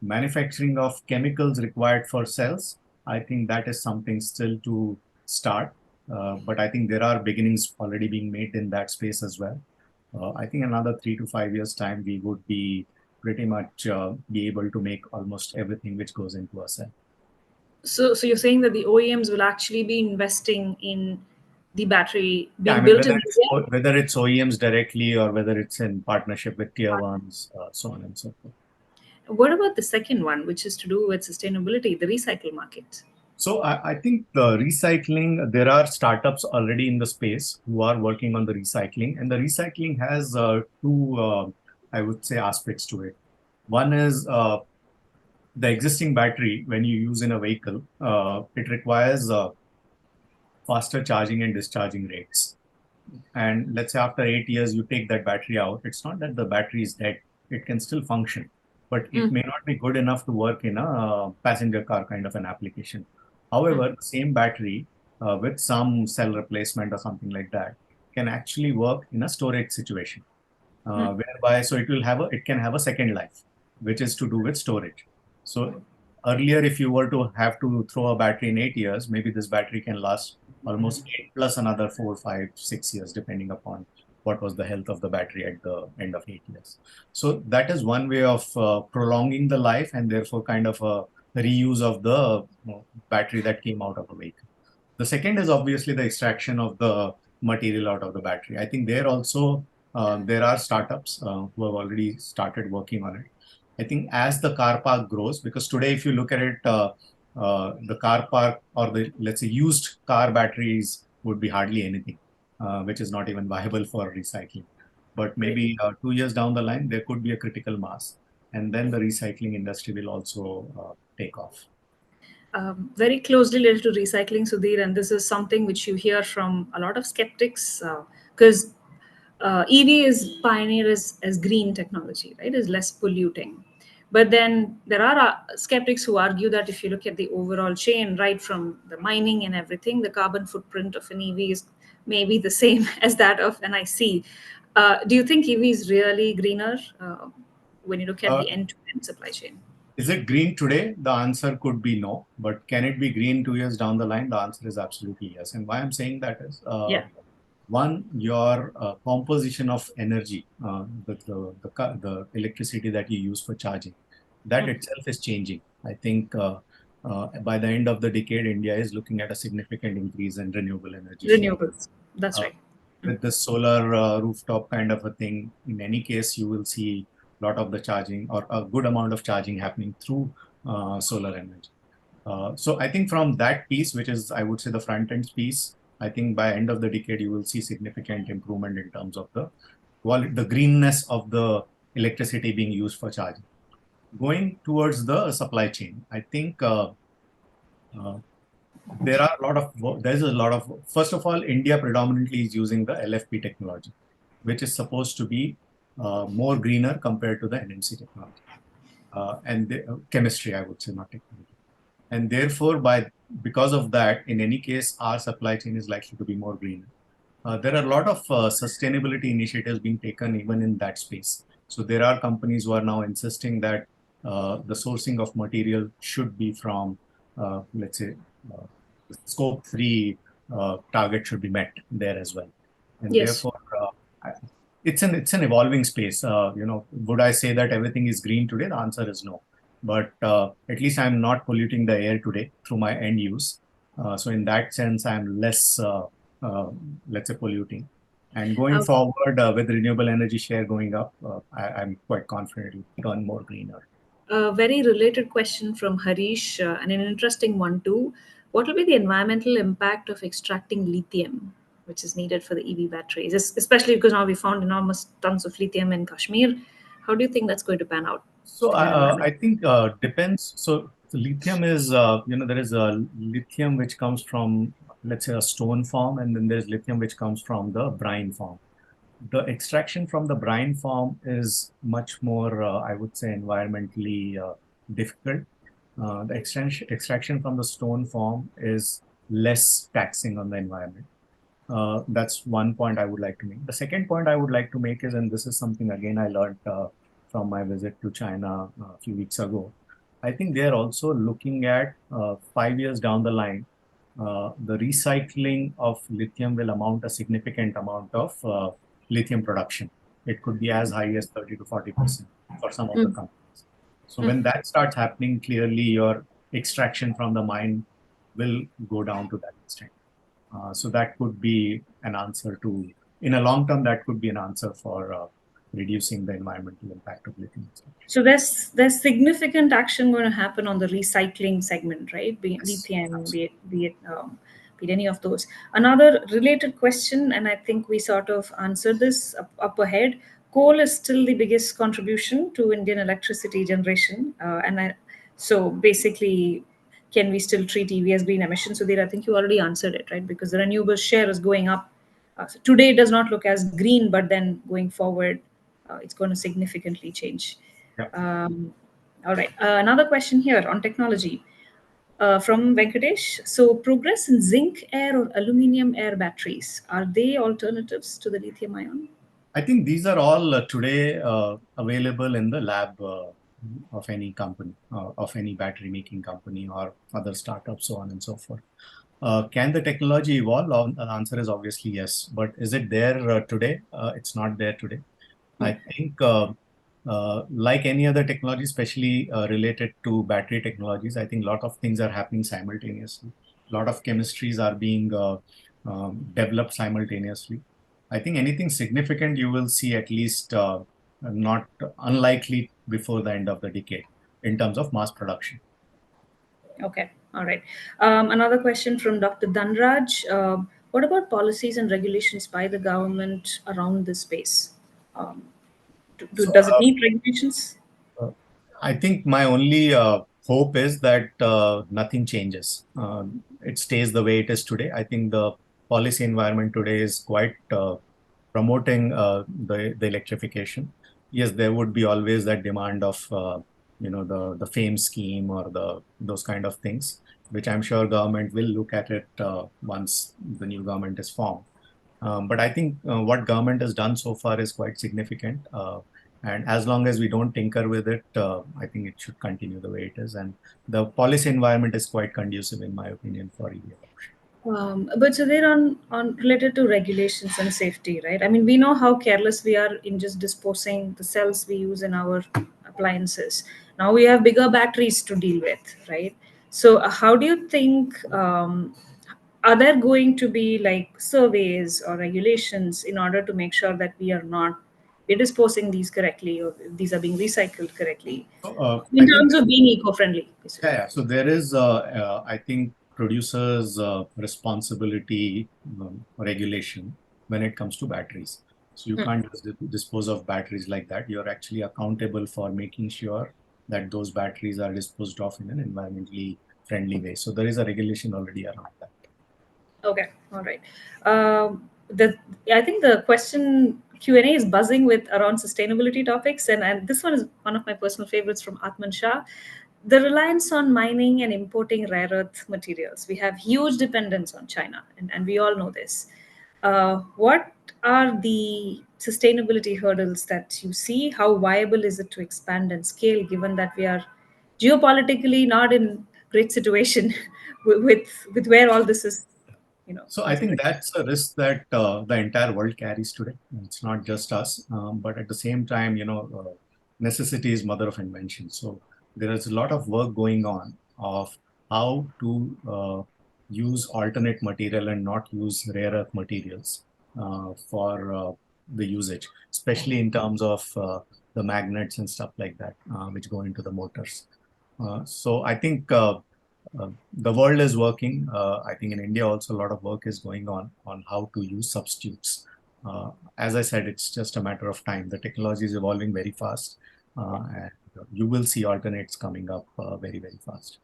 Manufacturing of chemicals required for cells, I think that is something still to start. But I think there are beginnings already being made in that space as well. I think another 3 to 5 years time, we would be pretty much be able to make almost everything which goes into a cell. So you're saying that the OEMs will actually be investing in the battery Yeah, I being mean, built in India? whether it's OEMs directly or whether it's in partnership with tier ones, so on and so forth. What about the second one, which is to do with sustainability, the recycle market? So I think the recycling, there are startups already in the space who are working on the recycling, and the recycling has two, I would say, aspects to it. One is the existing battery, when you use in a vehicle, it requires faster charging and discharging rates. And let's say after 8 years, you take that battery out. It's not that the battery is dead, it can still function, but it may not be good enough to work in a passenger car kind of an application. However, the same battery with some cell replacement or something like that can actually work in a storage situation, whereby so it can have a second life, which is to do with storage. So earlier, if you were to have to throw a battery in 8 years, maybe this battery can last almost 8 plus another 4, 5, 6 years, depending upon what was the health of the battery at the end of 8 years. So that is one way of prolonging the life and therefore kind of a reuse of the battery that came out of a vehicle. The second is obviously the extraction of the material out of the battery. I think there also there are startups who have already started working on it. I think as the car park grows, because today if you look at it, the car park or the, let's say, used car batteries would be hardly anything, which is not even viable for recycling. But maybe 2 years down the line, there could be a critical mass, and then the recycling industry will also take off. Very closely related to recycling, Sudhir, and this is something which you hear from a lot of skeptics because EV is pioneered as green technology, right? Is less polluting. But then there are skeptics who argue that if you look at the overall chain, right from the mining and everything, the carbon footprint of an EV is maybe the same as that of an IC. Do you think EV is really greener when you look at the end-to-end supply chain? Is it green today? The answer could be no. But can it be green 2 years down the line? The answer is absolutely yes. And why I'm saying that is, one, your composition of energy, the electricity that you use for charging, that itself is changing. I think by the end of the decade, India is looking at a significant increase in renewable energy. Renewables, that's right. With the solar rooftop kind of a thing, in any case, you will see a lot of the charging or a good amount of charging happening through solar energy. So I think from that piece, which is, I would say, the front end piece, I think by end of the decade, you will see significant improvement in terms of the greenness of the electricity being used for charging. Going towards the supply chain, I think there's a lot of, first of all, India predominantly is using the LFP technology, which is supposed to be more greener compared to the NMC technology. And chemistry, I would say, not technology. And therefore, because of that, in any case, our supply chain is likely to be more greener. There are a lot of sustainability initiatives being taken even in that space. So there are companies who are now insisting that the sourcing of material should be from, let's say, the scope 3 target should be met there as well. And therefore, it's an evolving space. Would I say that everything is green today? The answer is no. But at least I'm not polluting the air today through my end use. So in that sense, I'm less, let's say, polluting. And going forward with renewable energy share going up, I'm quite confident it will turn more greener. A very related question from Harish, and an interesting one too. What will be the environmental impact of extracting lithium, which is needed for the EV batteries, especially because now we found enormous tons of lithium in Kashmir? How do you think that's going to pan out So from an I environment? think depends. So lithium is, there is a lithium which comes from, let's say, a stone form, and then there's lithium which comes from the brine form. The extraction from the brine form is much more, I would say, environmentally difficult. The extraction from the stone form is less taxing on the environment. That's one point I would like to make. The second point I would like to make is, and this is something again I learned from my visit to China a few weeks ago. I think they are also looking at 5 years down the line. The recycling of lithium will amount a significant amount of lithium production. It could be as high as 30 to 40% for some of the Mm, companies. So mm. when that starts happening, clearly your extraction from the mine will go down to that extent. So that could be an answer to, in a long term, that could be an answer for reducing the environmental impact of lithium extraction. So there's significant action going to happen on the recycling segment, right? Be it Yes, lithium, absolutely. be it any of those. Another related question, and I think we sort of answered this up ahead. Coal is still the biggest contribution to Indian electricity generation, so basically, can we still treat EV as green emission? So there, I think you already answered it, right? Because the renewable share is going up. So today it does not look as green, but then going forward, it's going to significantly change. Yeah. Um, all right. Another question here on technology from Venkatesh. So, progress in zinc air or aluminum air batteries, are they alternatives to the lithium ion? I think these are all today available in the lab of any company, of any battery making company or other startups, so on and so forth. Can the technology evolve? The answer is obviously yes. But is it there today? It's not there today. I think, like any other technology, especially related to battery technologies, I think a lot of things are happening simultaneously. A lot of chemistries are being developed simultaneously. I think anything significant you will see at least not unlikely before the end of the decade in terms of mass production. Okay. All right. Another question from Dr. Dhanraj. What about policies and regulations by the government around this space? Um, So does it need regulations? uh, I think my only hope is that nothing changes. It stays the way it is today. I think the policy environment today is quite promoting the electrification. Yes, there would be always that demand of the FAME scheme or the those kind of things, which I'm sure government will look at it once the new government is formed. But I think what government has done so far is quite significant. And as long as we don't tinker with it, I think it should continue the way it is. And the policy environment is quite conducive, in my opinion, for EV adoption. But so they're on related to regulations and safety, right? I mean, we know how careless we are in just disposing the cells we use in our appliances. Now we have bigger batteries to deal with, right? So, how do you think are there going to be like surveys or regulations in order to make sure that we're disposing these correctly or these are being recycled correctly So I in think terms of being eco-friendly, yeah, basically? yeah. So there is, I think, producers' responsibility regulation when it comes to batteries. So you Hmm. can't just dispose of batteries like that. You're actually accountable for making sure that those batteries are disposed of in an environmentally friendly way. So there is a regulation already around that. Okay, all right. The I think the question Q&A is buzzing with around sustainability topics, and this one is one of my personal favorites from Atman Shah. The reliance on mining and importing rare earth materials. We have huge dependence on China, and we all know this. What are the sustainability hurdles that you see? How viable is it to expand and scale, given that we are geopolitically not in great situation with where all this is, So I think concentrated? that's a risk that the entire world carries today. It's not just us, but at the same time, necessity is mother of invention. So there is a lot of work going on of how to use alternate material and not use rare earth materials for the usage, especially in terms of the magnets and stuff like that, which go into the motors. So I think the world is working. I think in India also a lot of work is going on how to use substitutes. As I said, it's just a matter of time. The technology is evolving very fast, and you will see alternates coming up very, very fast.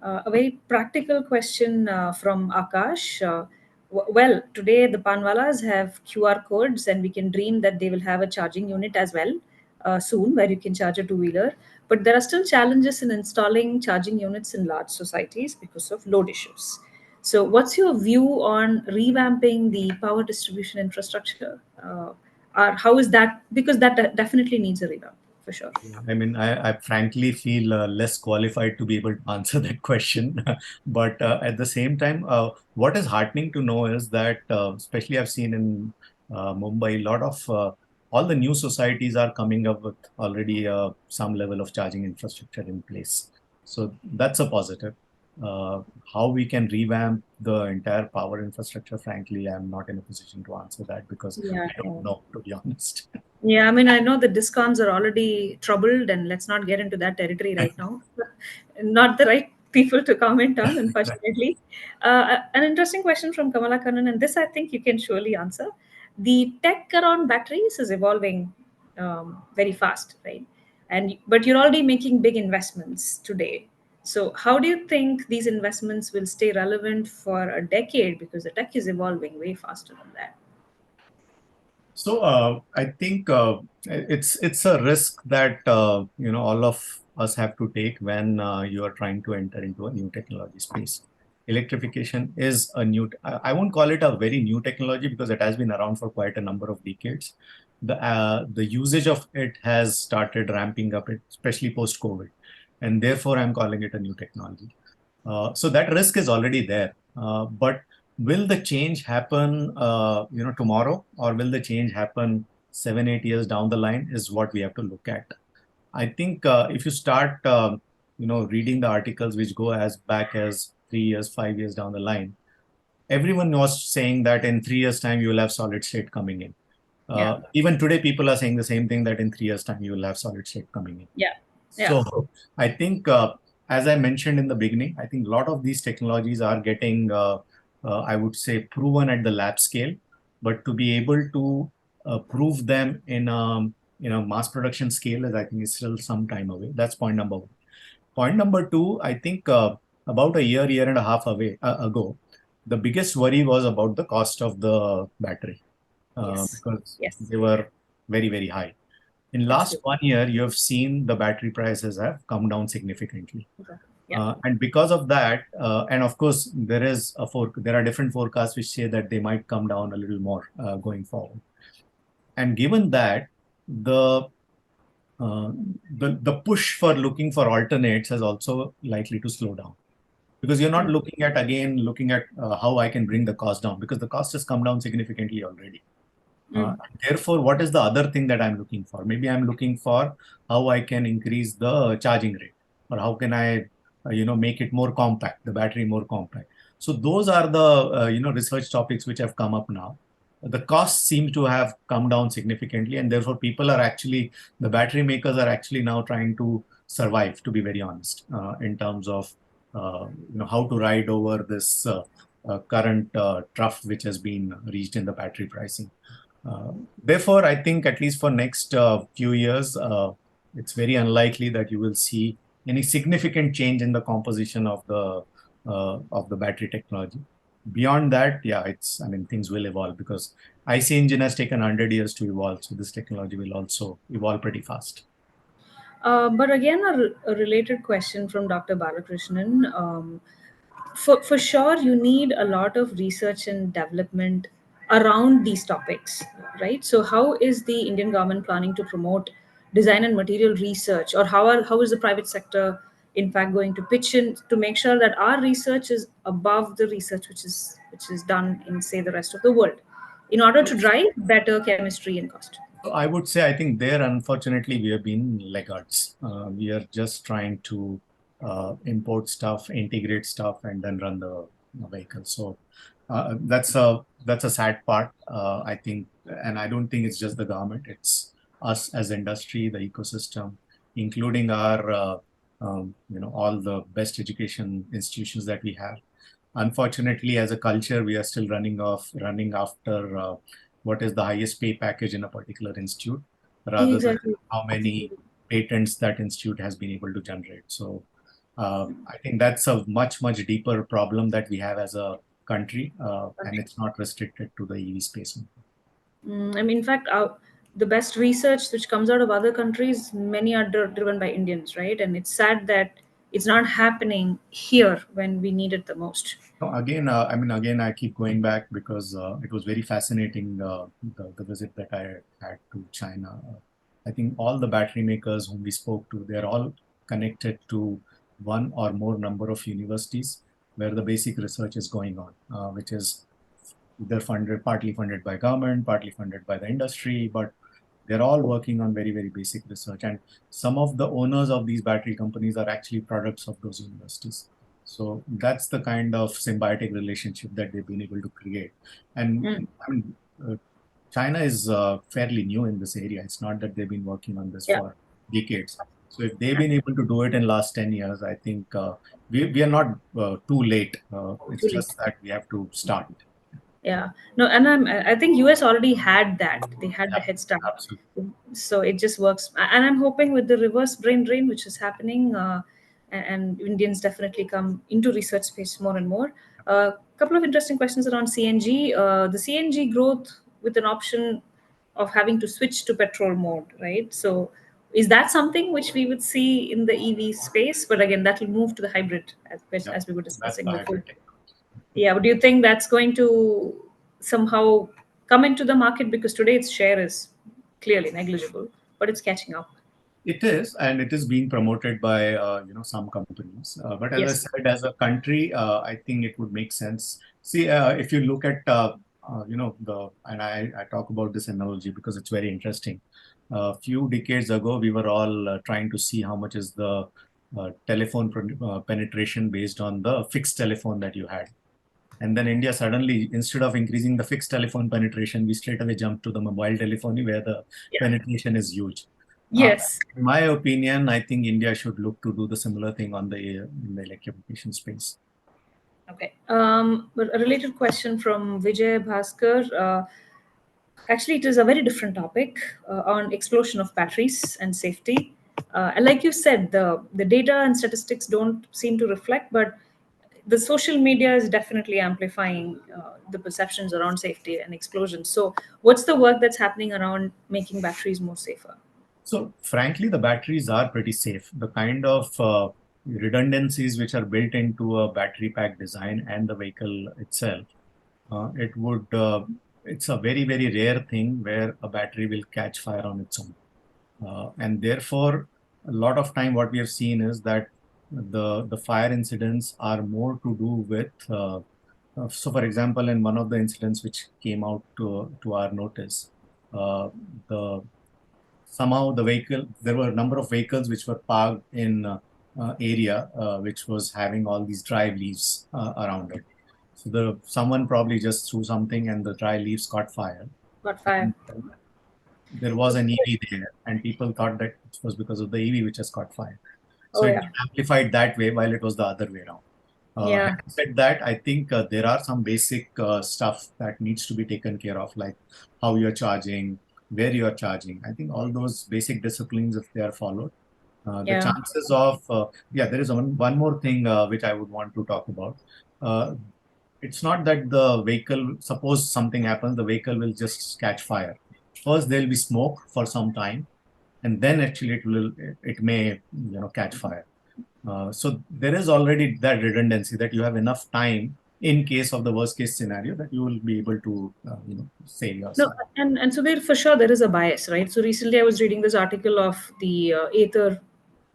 A very practical question from Akash. Well, today the Panwalas have QR codes, and we can dream that they will have a charging unit as well soon where you can charge a two-wheeler. But there are still challenges in installing charging units in large societies because of load issues. So, what's your view on revamping the power distribution infrastructure? Or how is that? Because that definitely needs a revamp for sure. I mean, I frankly feel less qualified to be able to answer that question. But at the same time, what is heartening to know is that, especially I've seen in Mumbai, a lot of all the new societies are coming up with already some level of charging infrastructure in place. So that's a positive. Uh, how we can revamp the entire power infrastructure, frankly, I'm not in a position to answer that because Yeah. I don't know, to be honest. Yeah, I mean, I know the discoms are already troubled, and let's not get into that territory right now. Not the right people to comment on, unfortunately. An interesting question from Kamala Kannan, and this I think you can surely answer. The tech around batteries is evolving very fast, right? And but you're already making big investments today. So, how do you think these investments will stay relevant for a decade? Because the tech is evolving way faster than that. So I think it's a risk that all of us have to take when you are trying to enter into a new technology space. Electrification is a new. I won't call it a very new technology because it has been around for quite a number of decades. The usage of it has started ramping up, especially post COVID, and therefore I'm calling it a new technology. So that risk is already there, but will the change happen tomorrow, or will the change happen 7 8 years down the line is what we have to look at. I think if you start reading the articles which go as back as 3 years 5 years down the line, everyone was saying that in 3 years time you will have solid state coming in. Yeah, Even today people are saying the same thing, that in 3 years time you will have solid state coming in. yeah, yeah. So I think, as I mentioned in the beginning, I think a lot of these technologies are getting, I would say, proven at the lab scale. But to be able to prove them in mass production scale, is I think is still some time away. That's point number one. Point number two, I think about a year and a half ago, the biggest worry was about the cost of the battery Yes, because yes, they were very, very high. In last absolutely. 1 year, you have seen the battery prices have come down significantly. Okay. Yeah, And because of that, and of course, there are different forecasts which say that they might come down a little more going forward. And given that, the uh, the push for looking for alternates is also likely to slow down, because you're not mm, looking at how I can bring the cost down, because the cost has come down significantly already. Uh, mm, Therefore, what is the other thing that I'm looking for? Maybe I'm looking for how I can increase the charging rate, or how can I, make it more compact, the battery more compact. So those are the, research topics which have come up now. The costs seem to have come down significantly, and therefore the battery makers are actually now trying to survive, to be very honest, in terms of, how to ride over this current trough which has been reached in the battery pricing. Therefore, I think at least for next few years, it's very unlikely that you will see any significant change in the composition of the battery technology. Beyond that, yeah, I mean, things will evolve, because IC engine has taken 100 years to evolve, so this technology will also evolve pretty fast. but again, a related question from Dr. Balakrishnan. For sure, you need a lot of research and development around these topics, right? So, how is the Indian government planning to promote design and material research, or how is the private sector, in fact, going to pitch in to make sure that our research is above the research which is done in, say, the rest of the world, in order to drive better chemistry and cost? So I would say, I think there, unfortunately, we have been laggards. We are just trying to import stuff, integrate stuff, and then run the vehicle. So that's a sad part. I think, and I don't think it's just the government. It's us as industry, the ecosystem, including our all the best education institutions that we have. Unfortunately, as a culture, we are still running after what is the highest pay package in a particular institute, rather than Exactly. how many patents that institute has been able to generate. So I think that's a much deeper problem that we have as a country, and it's not restricted to the EV space. I mean, in fact, the best research which comes out of other countries, many are driven by Indians, right? And it's sad that it's not happening here when we need it the most. No, again, again, I keep going back because it was very fascinating, the visit that I had to China. I think all the battery makers whom we spoke to, they're all connected to one or more number of universities where the basic research is going on, which is either partly funded by government, partly funded by the industry, but they're all working on very basic research. And some of the owners of these battery companies are actually products of those universities. So that's the kind of symbiotic relationship that they've been able to create. And I mean, China is fairly new in this area. It's not that they've been working on this for decades. So if they've been able to do it in last 10 years, I think we are not too late. It's just that we have to start. Yeah, no, and I think US already had that. They had the head start. Absolutely. So it just works. And I'm hoping with the reverse brain drain, which is happening, and Indians definitely come into research space more and more. A couple of interesting questions around CNG. The CNG growth with an option of having to switch to petrol mode, right? So is that something which we would see in the EV space? But again, that will move to the hybrid, as we were discussing That's the before. hybrid. Yeah, but do you think that's going to somehow come into the market? Because today its share is clearly negligible, but it's catching up. It is, and it is being promoted by some companies. But as I Yes. said, as a country, I think it would make sense. See, if you look at I talk about this analogy because it's very interesting. A few decades ago, we were all trying to see how much is the telephone penetration based on the fixed telephone that you had. And then India suddenly, instead of increasing the fixed telephone penetration, we straight away jumped to the mobile telephony where the Yeah. penetration is huge. Yes. In my opinion, I think India should look to do the similar thing on in the electrification space. Okay. But a related question from Vijay Bhaskar. Actually, it is a very different topic on explosion of batteries and safety. And like you said, the data and statistics don't seem to reflect, but the social media is definitely amplifying the perceptions around safety and explosions. So, what's the work that's happening around making batteries more safer? So, frankly, the batteries are pretty safe. The kind of redundancies which are built into a battery pack design and the vehicle itself, it would it's a very rare thing where a battery will catch fire on its own. And therefore, a lot of time what we have seen is that the fire incidents are more to do with so for example, in one of the incidents which came out to our notice, uh, the somehow the vehicle, there were a number of vehicles which were parked in area which was having all these dry leaves around it. So someone probably just threw something and the dry leaves caught fire. Got fire. There was an EV there, and people thought that it was because of the EV which has caught fire. Oh So it yeah. got amplified that way while it was the other way around. Yeah. Having said that, I think there are some basic stuff that needs to be taken care of, like how you're charging, where you're charging. I think all those basic disciplines, if they are followed, the Yeah. chances of, there is one more thing which I would want to talk about. Uh, it's not that the vehicle, suppose something happens, the vehicle will just catch fire. First, there'll be smoke for some time, and then actually it may catch fire. So there is already that redundancy that you have enough time in case of the worst case scenario that you will be able to save No, yourself. and so there for sure there is a bias, right? So recently I was reading this article of the Ather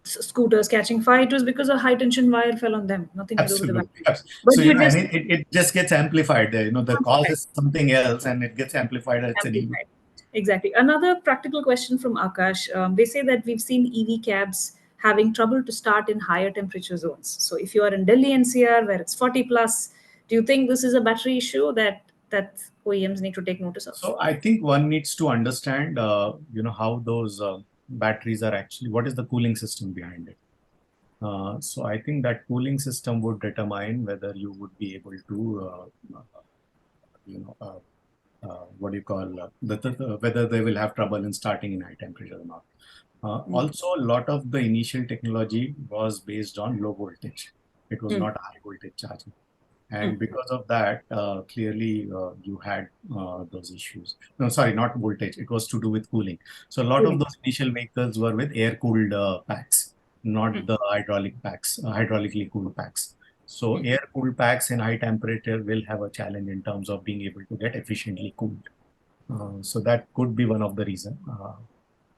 scooters catching fire. It was because a high tension wire fell on them, nothing to do with the Absolutely. battery. Yes. But So you and just it just gets amplified. The cause is something else, and it gets amplified. It's an EV. amplified. Exactly. Another practical question from Akash. They say that we've seen EV cabs having trouble to start in higher temperature zones. So if you are in Delhi NCR where it's 40 plus, do you think this is a battery issue that that OEMs need to take notice of? So I think one needs to understand, how those batteries are actually, what is the cooling system behind it. So I think that cooling system would determine whether you would be able to, you know, what do you call, whether they will have trouble in starting in high temperature or not. Also, a lot of the initial technology was based on low voltage. It was not high voltage charging. And because of that, clearly you had those issues. No, sorry, not voltage. It was to do with cooling. So a lot of those initial vehicles were with air-cooled packs, not the hydraulic packs, hydraulically cooled packs. So air-cooled packs in high temperature will have a challenge in terms of being able to get efficiently cooled. So that could be one of the reasons.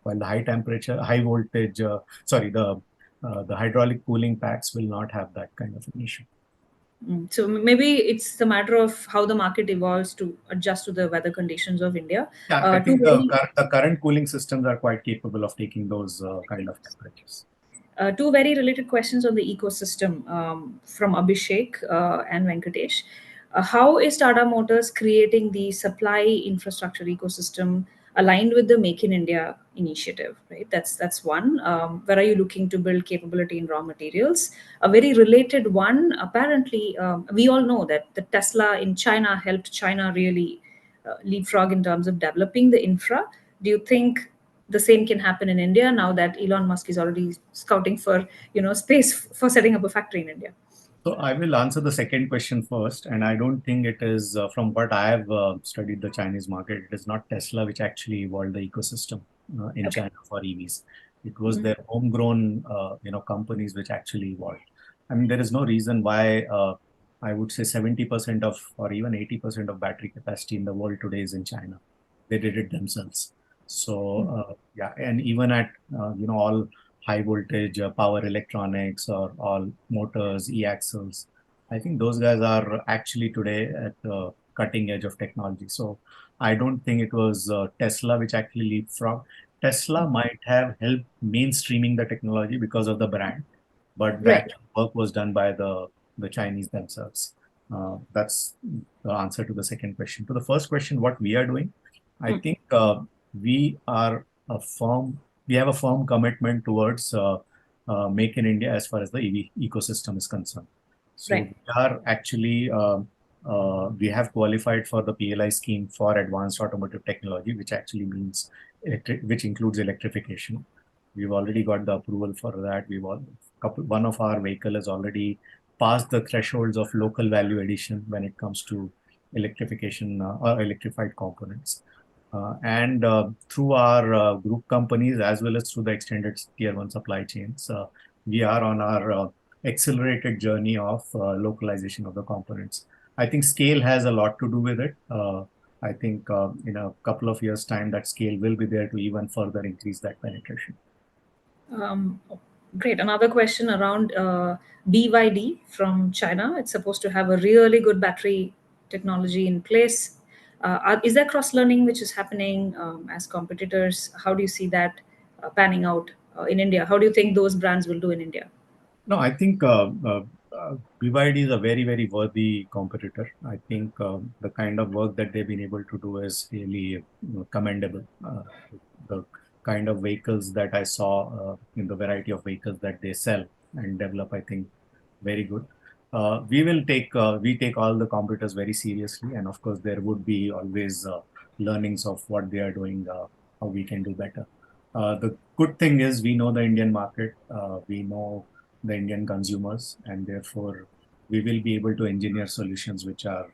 While the high temperature, high voltage, the hydraulic cooling packs will not have that kind of an issue. So maybe it's the matter of how the market evolves to adjust to the weather conditions of India. Yeah, I think the current cooling systems are quite capable of taking those kind of temperatures. Two very related questions on the ecosystem from Abhishek and Venkatesh. How is Tata Motors creating the supply infrastructure ecosystem aligned with the Make in India initiative? Right, that's one. Where are you looking to build capability in raw materials? A very related one. Apparently, we all know that the Tesla in China helped China really leapfrog in terms of developing the infra. Do you think the same can happen in India now that Elon Musk is already scouting for space for setting up a factory in India? So I will answer the second question first, and I don't think it is from what I have studied the Chinese market. It is not Tesla which actually evolved the ecosystem in China for EVs. It was their homegrown, companies which actually evolved. I mean, there is no reason why I would say 70% of or even 80% of battery capacity in the world today is in China. They did it themselves. So yeah, and even at all high voltage power electronics or all motors, e-axles. I think those guys are actually today at the cutting edge of technology. So I don't think it was Tesla which actually leapfrogged. Tesla might have helped mainstreaming the technology because of the brand, but the Right. actual work was done by the Chinese themselves. That's the answer to the second question. To the first question, what we are doing, I think we are a firm we have a firm commitment towards Make in India as far as the EV ecosystem is concerned. So Right. we are actually we have qualified for the PLI scheme for advanced automotive technology, which actually means which includes electrification. We've already got the approval for that. One of our vehicle has already passed the thresholds of local value addition when it comes to electrification or electrified components. And through our group companies as well as through the extended tier one supply chains, we are on our accelerated journey of localization of the components. I think scale has a lot to do with it. I think in a couple of years' time, that scale will be there to even further increase that penetration. Um, Great. Another question around BYD from China. It's supposed to have a really good battery technology in place. Is there cross learning which is happening as competitors? How do you see that panning out in India? How do you think those brands will do in India? No, I think BYD is a very, very worthy competitor. I think the kind of work that they've been able to do is really commendable. The kind of vehicles that I saw in the variety of vehicles that they sell and develop, I think, very good. We take all the competitors very seriously, and of course, there would be always learnings of what they are doing, how we can do better. The good thing is we know the Indian market, we know the Indian consumers, and therefore we will be able to engineer solutions which are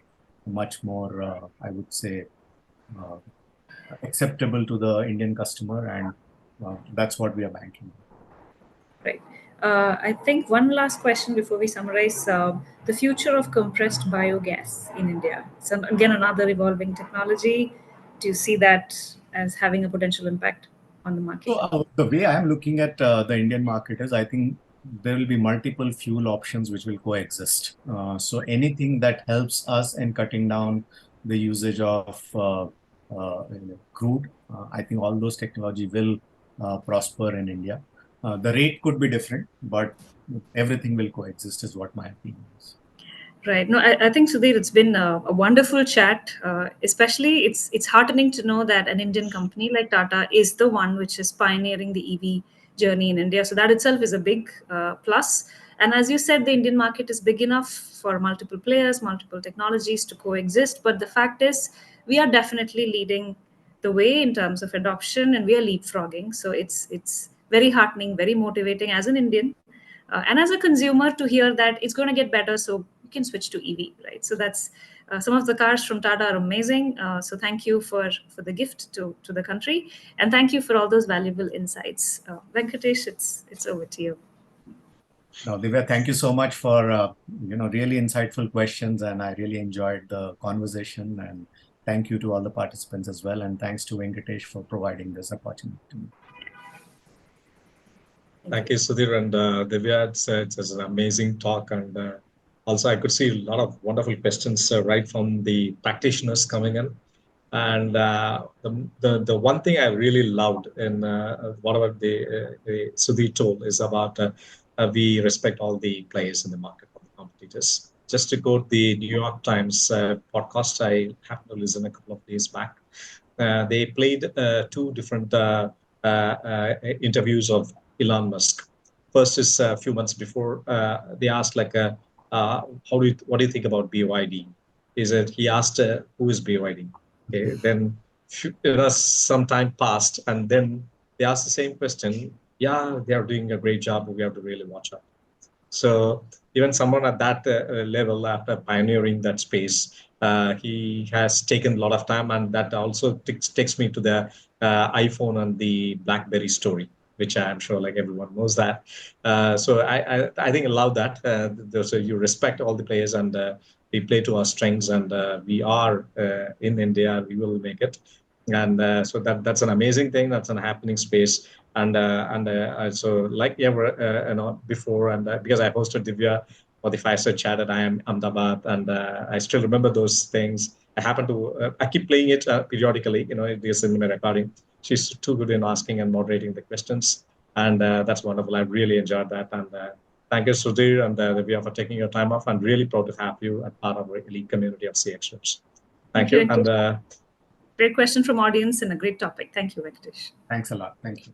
much more, I would say, uh, acceptable to the Indian customer, and that's what we are banking. Right. I think one last question before we summarize the future of compressed biogas in India. So, again, another evolving technology. Do you see that as having a potential impact on the market? So the way I am looking at the Indian market is, I think there will be multiple fuel options which will coexist. So anything that helps us in cutting down the usage of crude, I think all those technology will prosper in India. The rate could be different, but everything will coexist, is what my opinion is. Right. No, I think Sudhir, it's been a wonderful chat. Especially, it's heartening to know that an Indian company like Tata is the one which is pioneering the EV journey in India. So that itself is a big plus. And as you said, the Indian market is big enough for multiple players, multiple technologies to coexist. But the fact is, we are definitely leading the way in terms of adoption, and we are leapfrogging. So it's very heartening, very motivating as an Indian and as a consumer to hear that it's going to get better, so you can switch to EV, right? So that's some of the cars from Tata are amazing. So thank you for the gift to the country, and thank you for all those valuable insights. Venkatesh, it's over to you. No, Divya, thank you so much for really insightful questions, and I really enjoyed the conversation. And thank you to all the participants as well, and thanks to Venkatesh for providing this opportunity to me. Thank you, Sudhir and Divya. It's an amazing talk, and also I could see a lot of wonderful questions right from the practitioners coming in. And the one thing I really loved in whatever the Sudhir told is about we respect all the players in the market, all the competitors. Just to quote the New York Times podcast, I happened to listen a couple of days back. They played two different interviews of Elon Musk. First is a few months before they asked like, what do you think about BYD? Is it he asked who is BYD? Okay, then some time passed, and then they asked the same question. Yeah, they are doing a great job. We have to really watch out. So even someone at that level, after pioneering that space, he has taken a lot of time, and that also takes me to the iPhone and the BlackBerry story, which I'm sure like everyone knows that. So I think I love that. So you respect all the players, and we play to our strengths, and we are in India. We will make it, and so that's an amazing thing. That's an happening space. And so like ever before, and because I hosted Divya for the Fireside Chat at IIM Ahmedabad, and I still remember those things. I keep playing it periodically, it is in my recording. She's too good in asking and moderating the questions, and that's wonderful. I really enjoyed that, and thank you, Sudhir and Divya, for taking your time off. I'm really proud to have you as part of our elite community of CX experts. Thank you. And great question from audience and a great topic. Thank you, Venkatesh. Thanks a lot. Thank you.